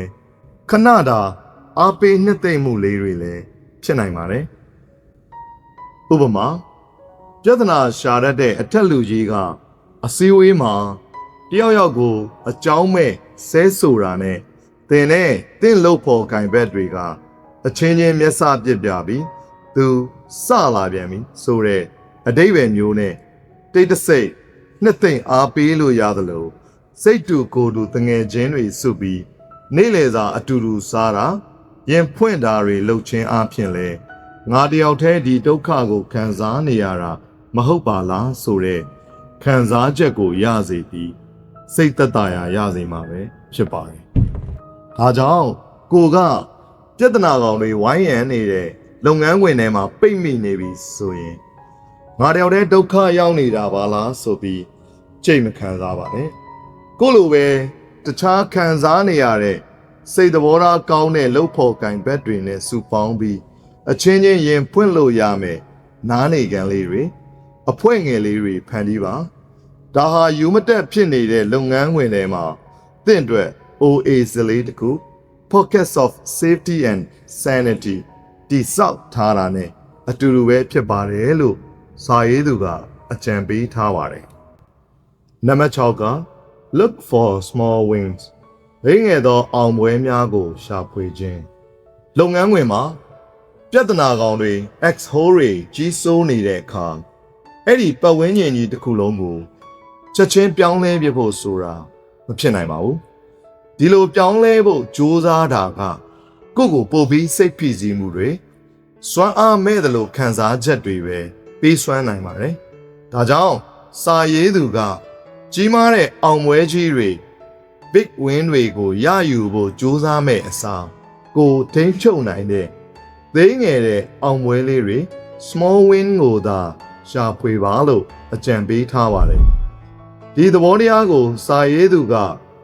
S1: ခဏတာအားပေးနှစ်သိမ့်မှုလေးတွေလည်းဖြစ်နိုင်ပါတယ်။ဥပမာပြဿနာရှာတတ်တဲ့အထက်လူကြီးကအစည်းအဝေးမှာတယောက်ယောက်ကိုအကြောင်းမဲ့ဆဲဆိုတာနဲ့တင်နဲ့တင့်လို့ဖို့ကင်ဘက်တွေကအချင်းချင်းမျက်စပစ်ပြပြီးသူစလာပြန်ပြီဆိုတဲ့အတိတ်ပဲမျိုးနဲ့တိတ်တဆိတ်နှစ်သိမ့်အားပေးလို့ရသလိုစိတ်တူကိုယ်တူတငယ်ချင်းတွေစုပြီးနေ့လေစာအတူတူစားတာရင်ဖွင့်တာတွေလှုပ်ချင်းအားဖြင့်လဲငါတယောက်တည်းဒီဒုက္ခကိုခံစားနေရတာမဟုတ်ပါလားဆိုတဲ့ခံစားချက်ကိုရစေပြီးစိတ်သက်သာရာရစေမှာပဲဖြစ်ပါတယ်။ဒါကြောင့်ကိုကပြဿနာကောင်တွေဝိုင်းရံနေတဲ့လုပ်ငန်းဝင်ထဲမှာပိတ်မိနေပြီဆိုရင်ငါတယောက်တည်းဒုက္ခရောက်နေတာပါလားဆိုပြီးကြိတ်မခံစားပါနဲ့။ကိုလိုပဲတခြားခံစားနေရတဲ့စိတ်သဘောထားကောင်းတဲ့လှုပ်ဖို့ကင်ဘက်တွေနဲ့စုပေါင်းပြီးအချင်းချင်းရင်ဖွင့်လို့ရမယ်နားနေကန်လေးတွေအဖွဲငယ်လေးတွေဖန်တီးပါဒါဟာယူမတက်ဖြစ်နေတဲ့လုပ်ငန်းဝင်တွေမှာတင့်အတွက် OAS လေးတခု Pockets of Safety and Sanity တိစောက်ထားတာနဲ့အတူတူပဲဖြစ်ပါတယ်လို့စာရေးသူကအကြံပေးထားပါတယ်နံပါတ်6က Look for small wins လိမ့်ငယ်သောအောင်ပွဲများကိုရှာဖွေခြင်းလုပ်ငန်းဝင်မှာပြဿနာကောင်တွေ X-hole တွေကြီးစိုးနေတဲ့အခါအဲ့ဒီပတ်ဝန်းကျင်ကြီးတစ်ခုလုံးကိုချက်ချင်းပြောင်းလဲပြဖို့ဆိုတာမဖြစ်နိုင်ပါဘူးဒီလိုပြောင်းလဲဖို့ကြိုးစားတာကကိုယ့်ကိုပို့ပြီးစိတ်ဖိစီးမှုတွေစွမ်းအားမဲ့တယ်လို့ခံစားချက်တွေပဲပေးစွမ်းနိုင်ပါတယ်ဒါကြောင့်စာရေးသူကကြီးမားတဲ့အောင်ပွဲကြီးတွေ big win တွေကိုရယူဖို့ကြိုးစားမဲ့အစားကိုထိန်းချုပ်နိုင်တဲ့သိငယ်တဲ့အောင်ပွဲလေးတွေ small win ကိုသာရှာဖွေပါလို့အကြံပေးထားပါတယ်ဒီသဘောတရားကိုစာရေးသူက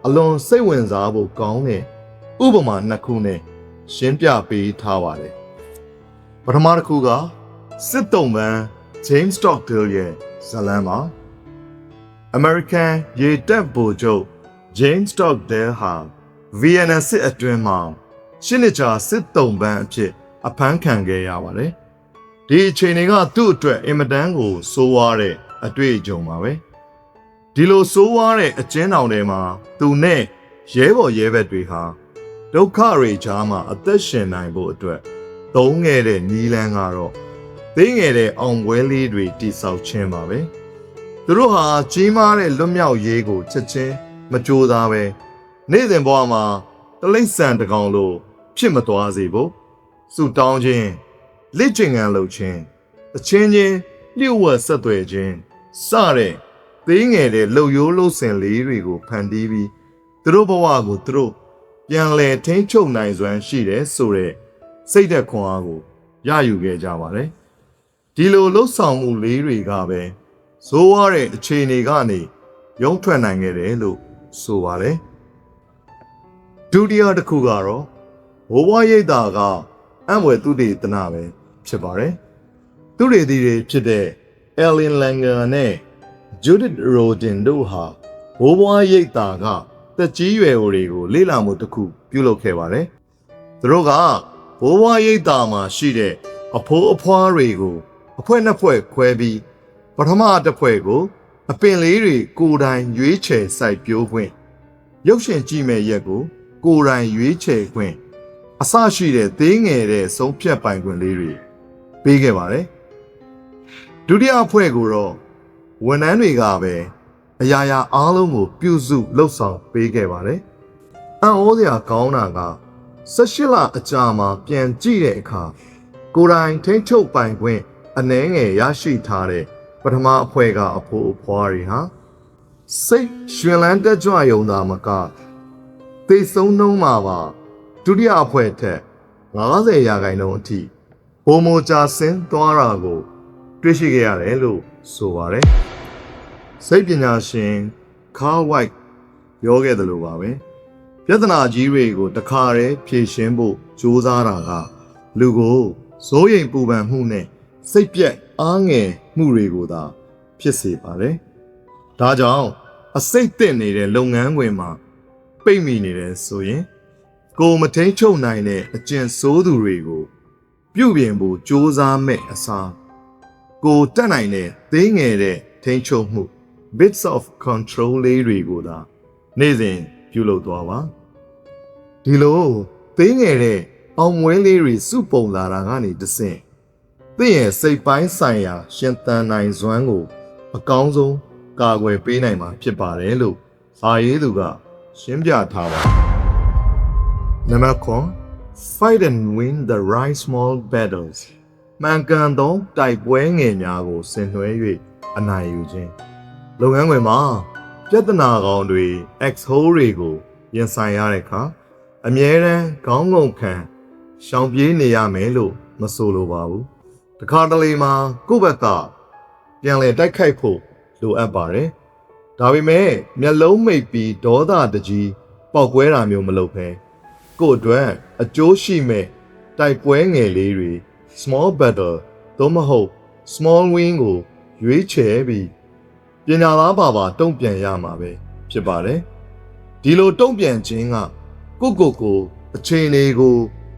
S1: အလွန်စိတ်ဝင်စားဖို့ကောင်းတဲ့ဥပမာနှစ်ခုနဲ့ရှင်းပြပေးထားပါတယ်ပထမတစ်ခုကစစ်တုံးပန်း James Stockdale ရဲ့ဇာတ်လမ်းမှာ American ရေတပ်ဗိုလ်ချုပ် James Stockdale ဟာ Vienna စစ်အတွင်းမှာရှစ်နှစ်ကြာစစ်တုံးပန်းအဖြစ်အဖမ်းခံခဲ့ရပါတယ်ဒီအချိန်တွေကသူ့အတွက်အင်မတန်ကိုစိုးဝါးတဲ့အတွေ့အကြုံပါပဲဒီလိုစိုးဝါးတဲ့အကျဉ်းထောင်ထဲမှာသူနဲ့ရဲဘော်ရဲဘက်တွေဟာဒုက္ခတွေကြားမှာအသက်ရှင်နိုင်ဖို့အတွက်သုံးခဲ့တဲ့နီလန်းကတော့သိငယ်တဲ့အောင်ပွဲလေးတွေတိဆောက်ခြင်းပါပဲသူတို့ဟာကြီးမားတဲ့လွတ်မြောက်ရေးကိုချက်ချင်းမကြိုးစားပဲနေ့စဉ်ဘဝမှာတလိမ့်ဆန်တကောင်လိုဖြစ်မသွားစေဖို့စုတောင်းခြင်းလက်ကျင်ငံလုပ်ခြင်းအချင်းချင်းလျှို့ဝှက်ဆက်သွယ်ခြင်းစတဲ့သိငယ်တဲ့လှုပ်ရိုးလှုပ်ဆင်လေးတွေကိုဖန်တီးပြီးသူတို့ဘဝကိုသူတို့ပြန်လည်ထိန်းချုပ်နိုင်စွမ်းရှိတယ်ဆိုတဲ့စိတ်သက်ခွန်အားကိုရယူခဲ့ကြပါတယ်ဒီလိုလှုပ်ဆောင်မှုလေးတွေကပဲဇိုးဝါးတဲ့အခြေအနေကနေရုန်းထွက်နိုင်ခဲ့တယ်လို့ဆိုပါတယ်ဒုတိယတစ်ခုကတော့ဝဝရိတ်တာကအံ့ဖွယ်သူတေသနာပဲဖြစ်ပါတယ်သူတွေဒီတွေဖြစ်တဲ့ Ellen Langer နဲ့ Judith Rodin တို့ဟာဝဝရိတ်တာကတက်ကြီးရွယ်တွေကိုလေ့လာမှုတစ်ခုပြုလုပ်ခဲ့ပါတယ်သူတို့ကဝဝရိတ်တာမှာရှိတဲ့အဖိုးအဖွားတွေကိုအဖွဲ့နှစ်ဖွဲ့ခွဲပြီးပထမတစ်ဖွဲ့ကိုအပင်လေးတွေကိုယ်တိုင်ရွေးချယ်စိုက်ပျိုးခွင့်ရုပ်ရှင်ကြည့်မဲ့ရက်ကိုကိုယ်တိုင်ရွေးချယ်ခွင့်အစရှိတဲ့သေးငယ်တဲ့ဆုံးဖြတ်ပိုင်ခွင့်လေးတွေပေးခဲ့ပါတယ်ဒုတိယအဖွဲ့ကိုတော့ဝန်ထမ်းတွေကပဲအရာရာအားလုံးကိုပြုစုလှုပ်ဆောင်ပေးခဲ့ပါတယ်အံ့ဩစရာကောင်းတာက18လအကြာမှာပြန်ကြည့်တဲ့အခါကိုယ်တိုင်ထိန်းချုပ်ပိုင်ခွင့်အနှဲငယ်ရရှိထားတဲ့ပထမအဖွဲ့ကအဖိုးအဖွားတွေဟာစိတ်ရှင်လန်းတက်ကြွရုံသာမကသိဆုံးနှုံးမှာပါဒုတိယအဖွဲ့ထက်90%အထိဘုံမိုချဆင်းသွားတာကိုတွေ့ရှိခဲ့ရတယ်လို့ဆိုပါတယ် စိတ်ပညာရှင်ကားဝိုက်ပြောခဲ့တယ်လို့ပါပဲပြဿနာကြီးတွေကိုတခါတည်းဖြေရှင်းဖို့ကြိုးစားတာကလူကိုစိုးရိမ်ပူပန်မှုနဲ့စိတ်ပြက်အားငယ်မှုတွေကိုသာဖြစ်စေပါတယ်ဒါကြောင့်အစိတ်တက်နေတဲ့လုပ်ငန်းခွင်မှာပိတ်မိနေတယ်ဆိုရင်ကိုမထိန်ချုပ်နိုင်တဲ့အကျင့်ဆိုးသူတွေကိုပြုပြင်ဖို့ကြိုးစားမဲ့အစားကိုတက်နိုင်တဲ့သေးငယ်တဲ့ထိန်ချုပ်မှု bits of control လေးတွေကိုသာနေ့စဉ်ပြုလုပ်သွားပါဒီလိုသေးငယ်တဲ့အောင်မွေးလေးတွေစုပုံလာတာကနေတဆင့်သင်ရဲ့စိတ်ပိုင်းဆိုင်ရာရှင်သန်နိုင်စွမ်းကိုအကောင်းဆုံးကာကွယ်ပေးနိုင်မှာဖြစ်ပါတယ်လို့စာရေးသူကရှင်းပြထားပါတယ်နံပါတ်9 Fight and win the right small battles မှန်ကန်သောတိုက်ပွဲငယ်များကိုဆင်နွှဲ၍အနိုင်ယူခြင်းလုပ်ငန်းခွင်မှာပြဿနာကောင်းတွေ X-hole တွေကိုရင်ဆိုင်ရတဲ့အခါအမြဲတမ်းခေါင်းငုံခံရှောင်ပြေးနေရမယ်လို့မဆိုလိုပါဘူးတခါတလေမှာကိုယ့်ဘက်ကပြန်လည်တိုက်ခိုက်ဖို့လိုအပ်ပါတယ်ဒါပေမဲ့မျက်လုံးမိတ်ပြီးဒေါသတကြီးပေါက်ကွဲတာမျိုးမလုပ်ဘဲကိုယ့်အတွက်အကျိုးရှိမဲ့တိုက်ပွဲငယ်လေးတွေ small battle သို့မဟုတ် small win ကိုရွေးချယ်ပြီးပညာသားပါတုံ့ပြန်ရမှာပဲဖြစ်ပါတယ်ဒီလိုတုံ့ပြန်ခြင်းကကိုအခြေအနေကို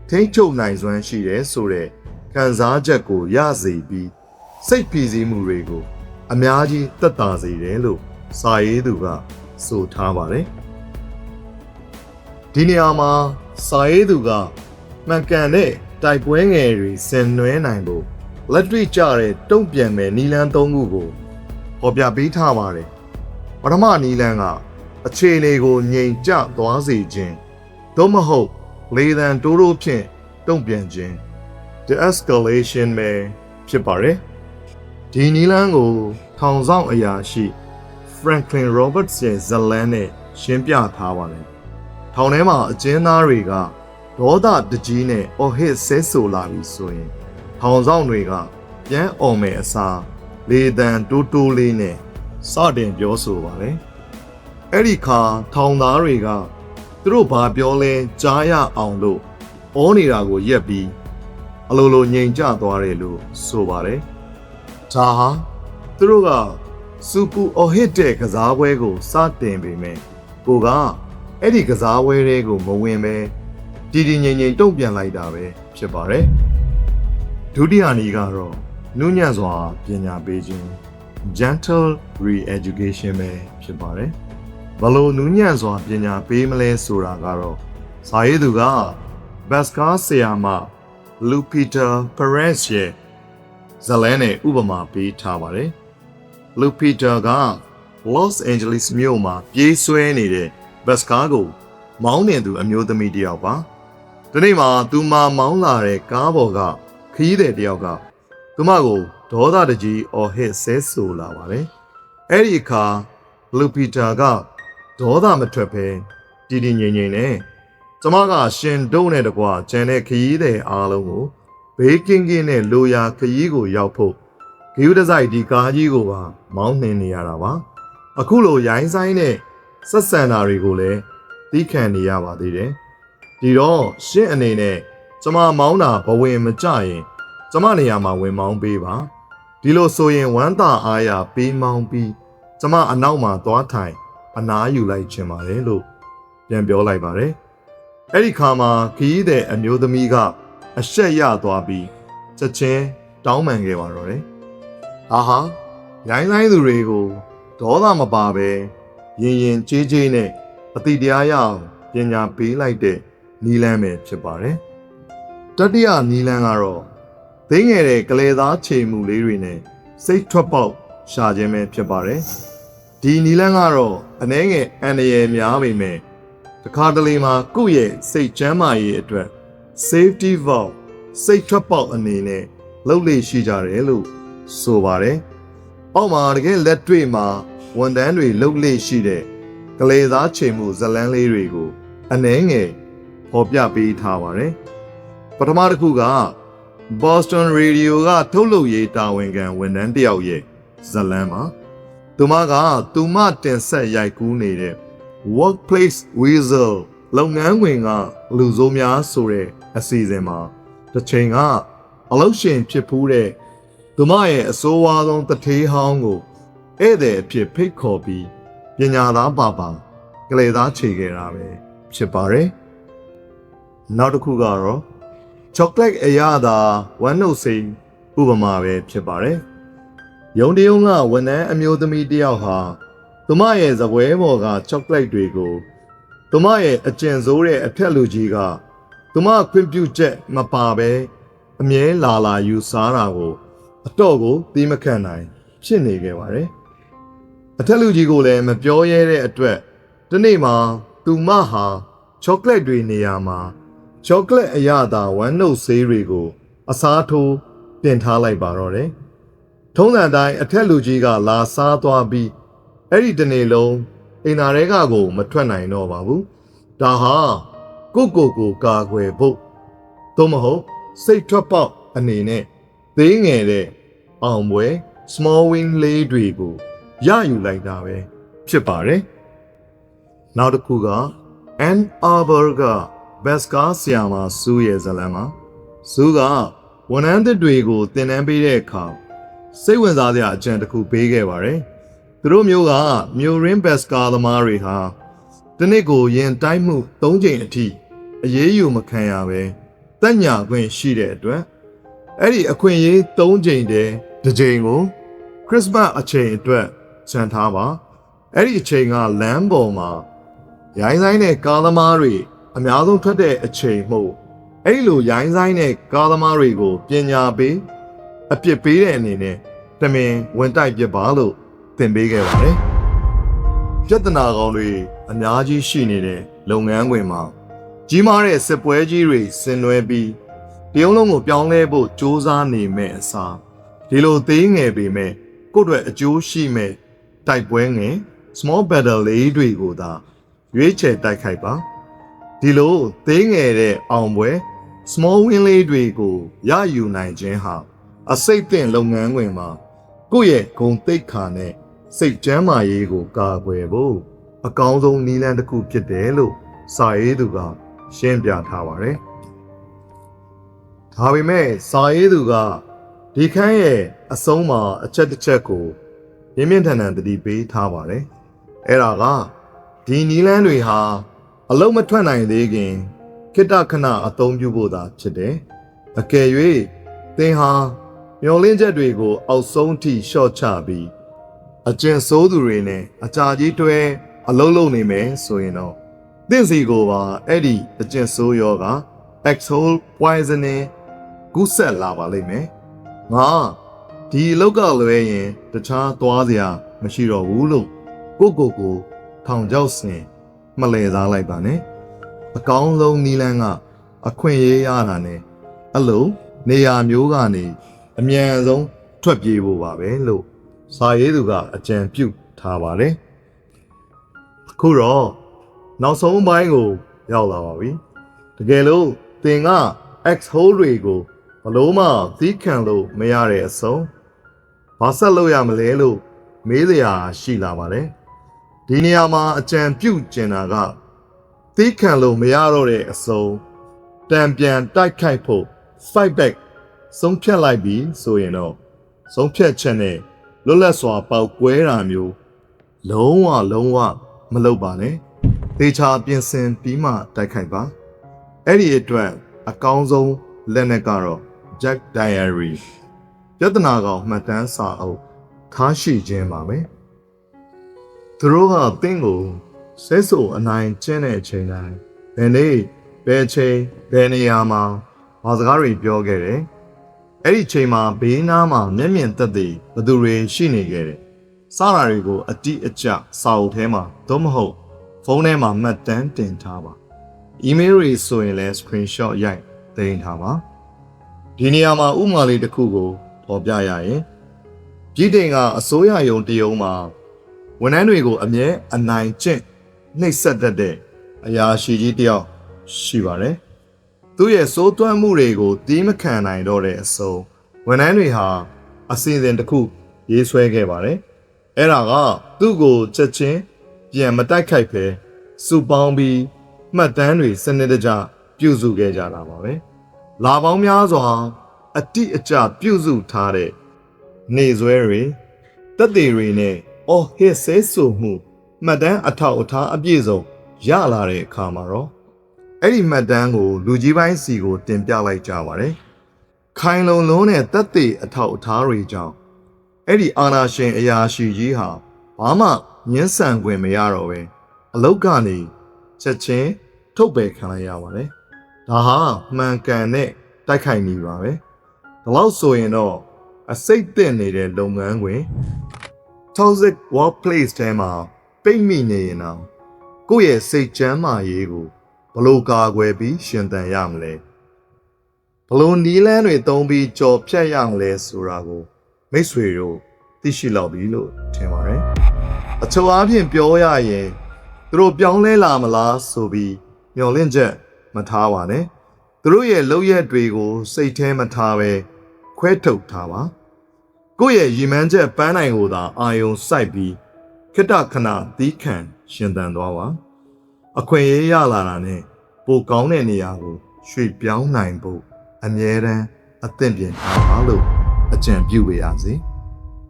S1: ထိန်းချုပ်နိုင်စွမ်းရှိတယ်ဆိုတဲ့ခံစားချက်ကိုရစေပြီးစိတ်ဖိစီးမှုတွေကိုအများကြီးသက်သာစေတယ်လို့စာရေးသူကဆိုထားပါတယ်ဒီနေရာမှာစာရေးသူကမှန်ကန်တဲ့တိုက်ပွဲငယ်တွေဆင်နွှဲနိုင်ဖို့လက်တွေ့ကျတဲ့တုံ့ပြန်မဲ့နည်းလမ်း၃ခုကိုဟောပြပေးထားပါတယ်ပထမနည်းလမ်းကအခြေအနေကိုငြိမ်ကျသွားစေခြင်းသို့မဟုတ်လေသံတိုးဖြင့်တုံ့ပြန်ခြင်း de-escalation ပဲဖြစ်ပါတယ်ဒီနည်းလမ်းကိုထောင်ဆောင်အရာရှိ Franklin Roberts ရဲ့ဇာတ်လမ်းနဲ့ရှင်းပြထားပါတယ်ထောင်ထဲမှာအကျဉ်းသားတွေကဒေါသတကြီးနဲ့အော်ဟစ်ဆဲဆိုလာပြီဆိုရင်ထောင်ဆောင်တွေကပြန်អော်မယ်အစားလေသံတိုးလေးနဲ့စတင်ပြောဆိုပါတယ်အဲ့ဒီခါထောင်သားတွေကသူတို့ဘာပြောလဲကြားရအောင်လို့အော်နေတာကိုရက်ပြီးအလိုလိုငြိမ်ကျသွားတယ်လို့ဆိုပါတယ်ဒါဟာသူတို့ကစူပူအော်ဟစ်တဲ့ကစားပွဲကိုစတင်ပေမဲ့ကိုကအဲ့ဒီကစားပွဲတွေကိုမဝင်ပဲတည်တည်ငြိမ်ငြိမ်တုံ့ပြန်လိုက်တာပဲဖြစ်ပါတယ်ဒုတိယနည်းကတော့နုညံ့စွာပညာပေးခြင်း gentle re-education ပဲဖြစ်ပါတယ်ဘလို့နုညံ့စွာပညာပေးမလဲဆိုတာကတော့စာရေးသူကဘတ်စကားဆရာမလူပီတာပရက်စ်ရဲ့ဇာတ်လမ်းနဲ့ဥပမာပေးထားပါတယ်လူပီတာက Los Angeles မြို့မှာပြေးဆွဲနေတဲ့ဘတ်စကားကိုမောင်းနေသူအမျိုးသမီးတစ်ယောက်ပါဒီနေ့မှာသူမမောင်းလာတဲ့ကားပေါ်ကခရီးသည်တစ်ယောက်ကသူမကိုဒေါသတကြီးအော်ဟစ်ဆဲဆိုလာပါတယ်အဲ့ဒီအခါလူပီတာကဒေါသမထွက်ပဲတည်တည်ငြိမ်ငြိမ်နဲ့ကျမကရှင်တို့နဲ့တကွာကျန်တဲ့ခရီးသည်အားလုံးကိုဘေးကင်းကင်းနဲ့လိုရာခရီးကိုရောက်ဖို့ဂိူးတစိုက်ဒီကားကြီးကိုပါမောင်းနှင်နေရတာပါအခုလိုရိုင်းဆိုင်နဲ့ဆက်ဆံတာတွေကိုလည်းသိခံနေရပါသေးတယ်ဒီတော့ရှင့်အနေနဲ့ကျမမောင်းတာဘဝင်မကြရင်ကျမနေရာမှာဝင်မောင်းပေးပါဒီလိုဆိုရင်ဝမ်းသာအားရပေးမောင်းပြီးကျမအနောက်မှာသွားထိုင်အနားယူလိုက်ခြင်းပါတယ်လို့ပြန်ပြောလိုက်ပါတယ်အဲ့ဒီခါမှာခရီးသည်အမျိုးသမီးကအရှက်ရသွားပြီးချက်ချင်းတောင်းပန်ခဲ့ပါတော့တယ်ဟာရိုင်းဆိုင်သူတွေကိုဒေါသမပါပဲရင်ကြေးကြေးနဲ့အတိတရားရအောင်ပညာပေးလိုက်တဲ့နီလန်းပဲဖြစ်ပါတယ်တတိယနီလန်းကတော့သိငယ်တဲ့ကလေးသားချိန်မှုလေးတွေနဲ့စိတ်ထွက်ပေါက်ရှာခြင်းပဲဖြစ်ပါတယ်ဒီနီလန်းကတော့အနှဲငယ်အန္တရာယ်များပေမဲ့တခါတလေမှာကိုယ့်ရဲ့စိတ်ချမ်းသာရေးအတွက် safety valve စိတ်ထွက်ပေါက်အနေနဲ့လှုပ်လေရှိကြတယ်လို့ဆိုပါတယ်အောက်မှာတကယ်လက်တွေ့မှာဝန်ထမ်းတွေလှုပ်လေရှိတဲ့ကလေးသားချိန်မှုဇလန်းလေးတွေကိုအနှဲငယ်ပေါ်ပြပေးထားပါတယ်ပထမတစ်ခုက Boston Radio ကထုတ်လုပ်ရေးတာဝန်ခံဝန်ထမ်းတစ်ယောက်ရဲ့ဇလန်းမှာ သူမကသူမတင်ဆက်ရိုက်ကူးနေတဲ့ workplace weasel လုပ်ငန်းခွင်ကလူဆိုးများဆိုတဲ့အစီအစဉ်မှာတစ်ချိန်ကအလုပ်ရှင်ဖြစ်ဖူးတဲ့သူမရဲ့အဆိုးဝါးဆုံးတထေးဟောင်းကိုဧည့်သည်အဖြစ်ဖိတ်ခေါ်ပြီးပညာသားပါကလေးသားခြေခဲ့တာပဲဖြစ်ပါတယ်နောက်တစ်ခုကတော့ chocolate အရသာဝမ်းနှုတ်စိမ်းဥပမာပဲဖြစ်ပါတယ်ရုံတရုံကဝန်ထမ်းအမျိုးသမီးတစ်ယောက်ဟာသူမရဲ့ဇပွဲပေါ်က chocolate တွေကိုသူမရဲ့အကျင့်ဆိုးတဲ့အထက်လူကြီးကသူမခွင့်ပြုချက်မပါဘဲအမြဲလာယူစားတာကိုအတော့ကိုသိမခံနိုင်ဖြစ်နေခဲ့ပါတယ်အထက်လူကြီးကိုလည်းမပြောရဲတဲ့အတွက်ဒီနေ့မှာသူမဟာ chocolate တွေနေရာမှာ chocolate အရသာဝမ်းနှုတ်ဆေးတွေကိုအစားထိုးတင်ထားလိုက်ပါတော့တယ်ထုံးစံတိုင်းအထက်လူကြီးကလာစားသွားပြီးအဲ့ဒီတနေ့လုံးအိမ်သားတွေကကိုမထွက်နိုင်တော့ပါဘူးဒါဟာကိုကာကွယ်ဖို့သို့မဟုတ်စိတ်ထွက်ပေါက်အနေနဲ့သေးငယ်တဲ့အောင်ပွဲ small win လေးတွေကိုရယူလိုက်တာပဲဖြစ်ပါတယ်နောက်တစ်ခုက Ann Arbor က best ကားဆရာမစူးရဲ့ဇလံမှာစူးကဝန်ထမ်းသစ်တွေကိုသင်တန်းပေးတဲ့အခါစိတ်ဝင်စားစရာအကြံတစ်ခုပေးခဲ့ပါတယ်သူတို့မျိုးကမျိုးရင်း best ကားသမားတွေဟာဒီနေ့ကိုရင်တိုက်မှု၃ချိန်အထိအရေးယူမခံရပဲတက်ညာခွင့်ရှိတဲ့အတွက်အဲ့ဒီအခွင့်အရေး၃ချိန်တည်းတစ်ချိန်ကိုခရစ်စမတ်အချိန်အတွက်ခြံထားပါအဲ့ဒီအချိန်ကလမ်းပေါ်မှာရိုင်းဆိုင်တဲ့ကားသမားတွေအများဆုံးထွက်တဲ့အချိန်မှုအဲ့လိုရိုင်းဆိုင်တဲ့ကားသမားတွေကိုပညာပေးအပြစ်ပေးတဲ့အနေနဲ့တမင်ဝင်တိုက်ပြပါလို့သင်ပေးခဲ့ပါတယ်ပြဿနာကောင်းတွေအများကြီးရှိနေတဲ့လုပ်ငန်းခွင်မှာကြီးမားတဲ့စစ်ပွဲကြီးတွေဆင်နွှဲပြီးတရုံလုံးကိုပြောင်းလဲဖို့စ조사နေမဲ့အစားဒီလိုသေးငယ်ပေမဲ့ကိုယ့်အတွက်အကျိုးရှိမဲ့တိုက်ပွဲငယ် small battle လေးတွေကိုသာရွေးချယ်တိုက်ခိုက်ပါဒီလိုသေးငယ်တဲ့အောင်ပွဲ small win လေးတွေကိုရယူနိုင်ခြင်းဟာအစိတ်သင့်လုပ်ငန်းခွင်မှာကိုယ့်ရဲ့ဂုဏ်သိက္ခာနဲ့စိတ်ကျန်းမာရေးကိုကာကွယ်ဖို့အကောင်းဆုံးနည်းလမ်းတစ်ခုဖြစ်တယ်လို့စာရေးသူကရှင်းပြထားပါတယ်ဒါပေမဲ့စာရေးသူကဒီခန်းရဲ့အဆုံးမှာအချက်တစ်ချက်ကိုပြင်းပြင်းထန်ထန်သတိပေးထားပါတယ်အဲ့ဒါကဒီနီလန်းတွေဟာအလုံးမထွက်နိုင်သေးခင်ခိတ္တခဏအသုံးပြုဖို့သာဖြစ်တယ်အကယ်၍သင်ဟာမျောလင်းချက်တွေကိုအောက်ဆုံးထိရှော့ချပြီးအကျင့်ဆိုးသူတွေနဲ့အကြာကြီးတွဲအလုံးလုံးနေမယ်ဆိုရင်တော့သင်စီကိုပါအဲ့ဒီအကျင့်ဆိုးရောက Exhole poisoning ကူးဆက်လာပါလိမ့်မယ်ငါဒီအလောက်ကလွဲရင်တခြားသွားစရာမရှိတော့ဘူးလို့ကိုထောင်ချောက်စင်မလဲသားလိုက်ပါနဲ့အကောင်းဆုံးနီလန်းကအခွင့်အရေးရတာနဲ့အဲ့လိုနေရာမျိုးကနေအမြန်ဆုံးထွက်ပြေးဖို့ပါပဲလို့စာရေးသူကအကြံပြုထားပါတယ်အခုတော့နောက်ဆုံးပိုင်းကိုရောက်လာပါပြီတကယ်လို့သင်က X hole တွေကိုဘလို့မှသီးခံလို့မရတဲ့အဆုံးဘာဆက်လုပ်ရမလဲလို့မေးစရာရှိလာပါတယ်ဒီနေရာမှာအကြံပြုကျင်တာကသီးခံလို့မရတော့တဲ့အဆုံးတံပြန်တိုက်ခိုက်ဖို့ fight back ဆုံးဖြတ်လိုက်ပြီးဆိုရင်တော့ဆုံးဖြတ်ချက်နဲ့လွတ်လပ်စွာပေါက်ကွဲတာမျိုးလုံးဝမလုပ်ပါနဲ့သေချာပြင်ဆင်ပြီးမှတိုက်ခိုက်ပါအဲ့ဒီအတွက်အကောင်းဆုံးလက်နက်ကတော့ Jack Diary ပြဿနာကောင်မှတ်တမ်းစာအုပ်ထားရှိခြင်းပါပဲသူတို့ကသင်ကိုဆဲဆိုအနိုင်ကျင့်တဲ့အချိန်တိုင်းဘယ်နေ့ဘယ်ချိန်ဘယ်နေရာမှာဘာစကားတွေပြောခဲ့တယ်အဲ့ဒီချိန်မှာဘေးနားမှာမျက်မြင်သက်သေဘသူတွေရှိနေခဲ့တယ်စတာတွေကိုအတိအကျစာအုပ်ထဲမှာသို့မဟုတ်ဖုန်းထဲမှာမှတ်တမ်းတင်ထားပါအီးမေးလ်တွေဆိုရင်လည်း screenshot ရိုက်တင်ထားပါဒီနေရာမှာဥပမာလေးတစ်ခုကိုဖော်ပြရရင်ပြည်တင်ကအစိုးရယုံတယုံမှာဝန်ထမ်းတွေကိုအမြဲအနိုင်ကျင့်နှိပ်စက်တတ်တဲ့အရာရှိကြီးတယောက်ရှိပါတယ်သူ့ရဲ့စိုးသွမ်းမှုတွေကိုတီးမခံနိုင်တော့တဲ့အဆုံးဝန်ထမ်းတွေဟာအစီအစဉ်တစ်ခုရေးဆွဲခဲ့ပါတယ် အဲ့ဒါကသူ့ကိုချက်ချင်းပြန်မတိုက်ခိုက်ပဲစုပေါင်းပြီးမှတ်တမ်းတွေစနစ်တကျပြုစုခဲ့ကြတာပါပဲလာပေါင်းများစွာအတိအကျပြုစုထားတဲ့နေဆွဲတွေတက်သေးတွေနဲ့အော်ဟစ်ဆဲဆိုမှုမှတ်တမ်းအထောက်အထားအပြည့်စုံရလာတဲ့အခါမှာတော့အဲ့ဒီမှတ်တမ်းကိုလူကြီးပိုင်းစီကိုတင်ပြလိုက်ကြပါတယ်ခိုင်လုံလုံးနဲ့တက်သေးအထောက်အထားတွေကြောင့်အဲ့ဒီအာနာရှင်အရာရှိကြီးဟာဘာမှညှင်းဆန်ခွင့်မရတော့ပဲအလုတ်ကနေချက်ချင်းထုတ်ပယ်ခံလိုက်ရပါတယ်ဒါဟာမှန်ကန်တဲ့တိုက်ခိုက်နေပါပဲဒါလို့ဆိုရင်တော့အစိတ်သက်နေတဲ့လုပ်ငန်းခွင် toxic workplace ထဲမှာပိတ်မိနေရင်တော့ကိုယ့်ရဲ့စိတ်ချမ်းသာရေးကိုဘလို့ကာကွယ်ပြီးရှင်သန်ရမလဲဘလို့နီးလန်းတွေသုံးပြီးကြော်ဖြတ်ရမလဲဆိုတာကိုမိတ်ဆွေတို့သိရှိလောက်ပြီလို့ထင်ပါတယ်အချို့အားဖြင့်ပြောရရင်သူတို့ပြောင်းလဲလာမလားဆိုပြီးမျှော်လင့်ချက်မထားပါနဲ့သူတို့ရဲ့လုပ်ရက်တွေကိုစိတ်ထဲမထားပဲခွဲထုတ်ထားပါကိုယ့်ရဲ့ရည်မှန်းချက်ပန်းနိုင်ကိုသာအာယုံစိုက်ပြီးခိတ္တခဏသီးခံရှင်သန်သွားပါအခွင့်အရေးရလာတာနဲ့ပိုကောင်းတဲ့နေရာကိုရွှေ့ပြောင်းနိုင်ဖို့အမြဲတမ်းအသင့်ပြင်ထားပါလို့အကြံပြုပါရစေ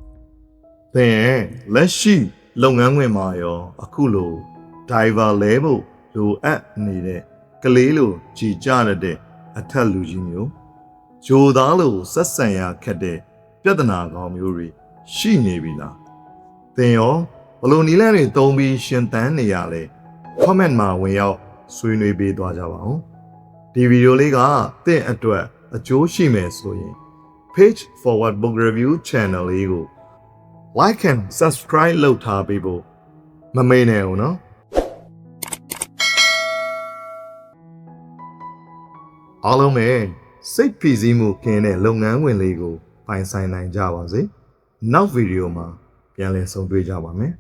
S1: ။သင်ရဲ့လက်ရှိလုပ်ငန်းခွင်မှာရောအခုလို diver လဲဖို့လိုအပ်နေတဲ့ကလေးလိုကြည်ကြရတဲ့အထက်လူကြီးမျိုးဂျိုသားလိုဆက်ဆံရခက်တဲ့ပြဿနာကောင်းမျိုးတွေရှိနေပြီလား။သင်ရောဘလို့နီလန်းတွေတုံးပြီးရှင်သန်နေရလဲ comment မှာဝင်ရောက်ဆွေးနွေးပေးသွားကြပါဦး။ဒီဗီဒီယိုလေးကသင်အတွက်အကျိုးရှိမယ်ဆိုရင် Page Forward Book Review Channel လေးကို like and subscribe လုပ်ထားပေးဖို့မမေ့နဲ့ဦးနော်အားလုံးပဲစိတ်ဖိစီးမှုကင်းတဲ့လုပ်ငန်းဝင်လေးကိုပိုင်ဆိုင်နိုင်ကြပါစေနောက်ဗီဒီယိုမှာပြန်လည်ဆုံတွေ့ကြပါမယ်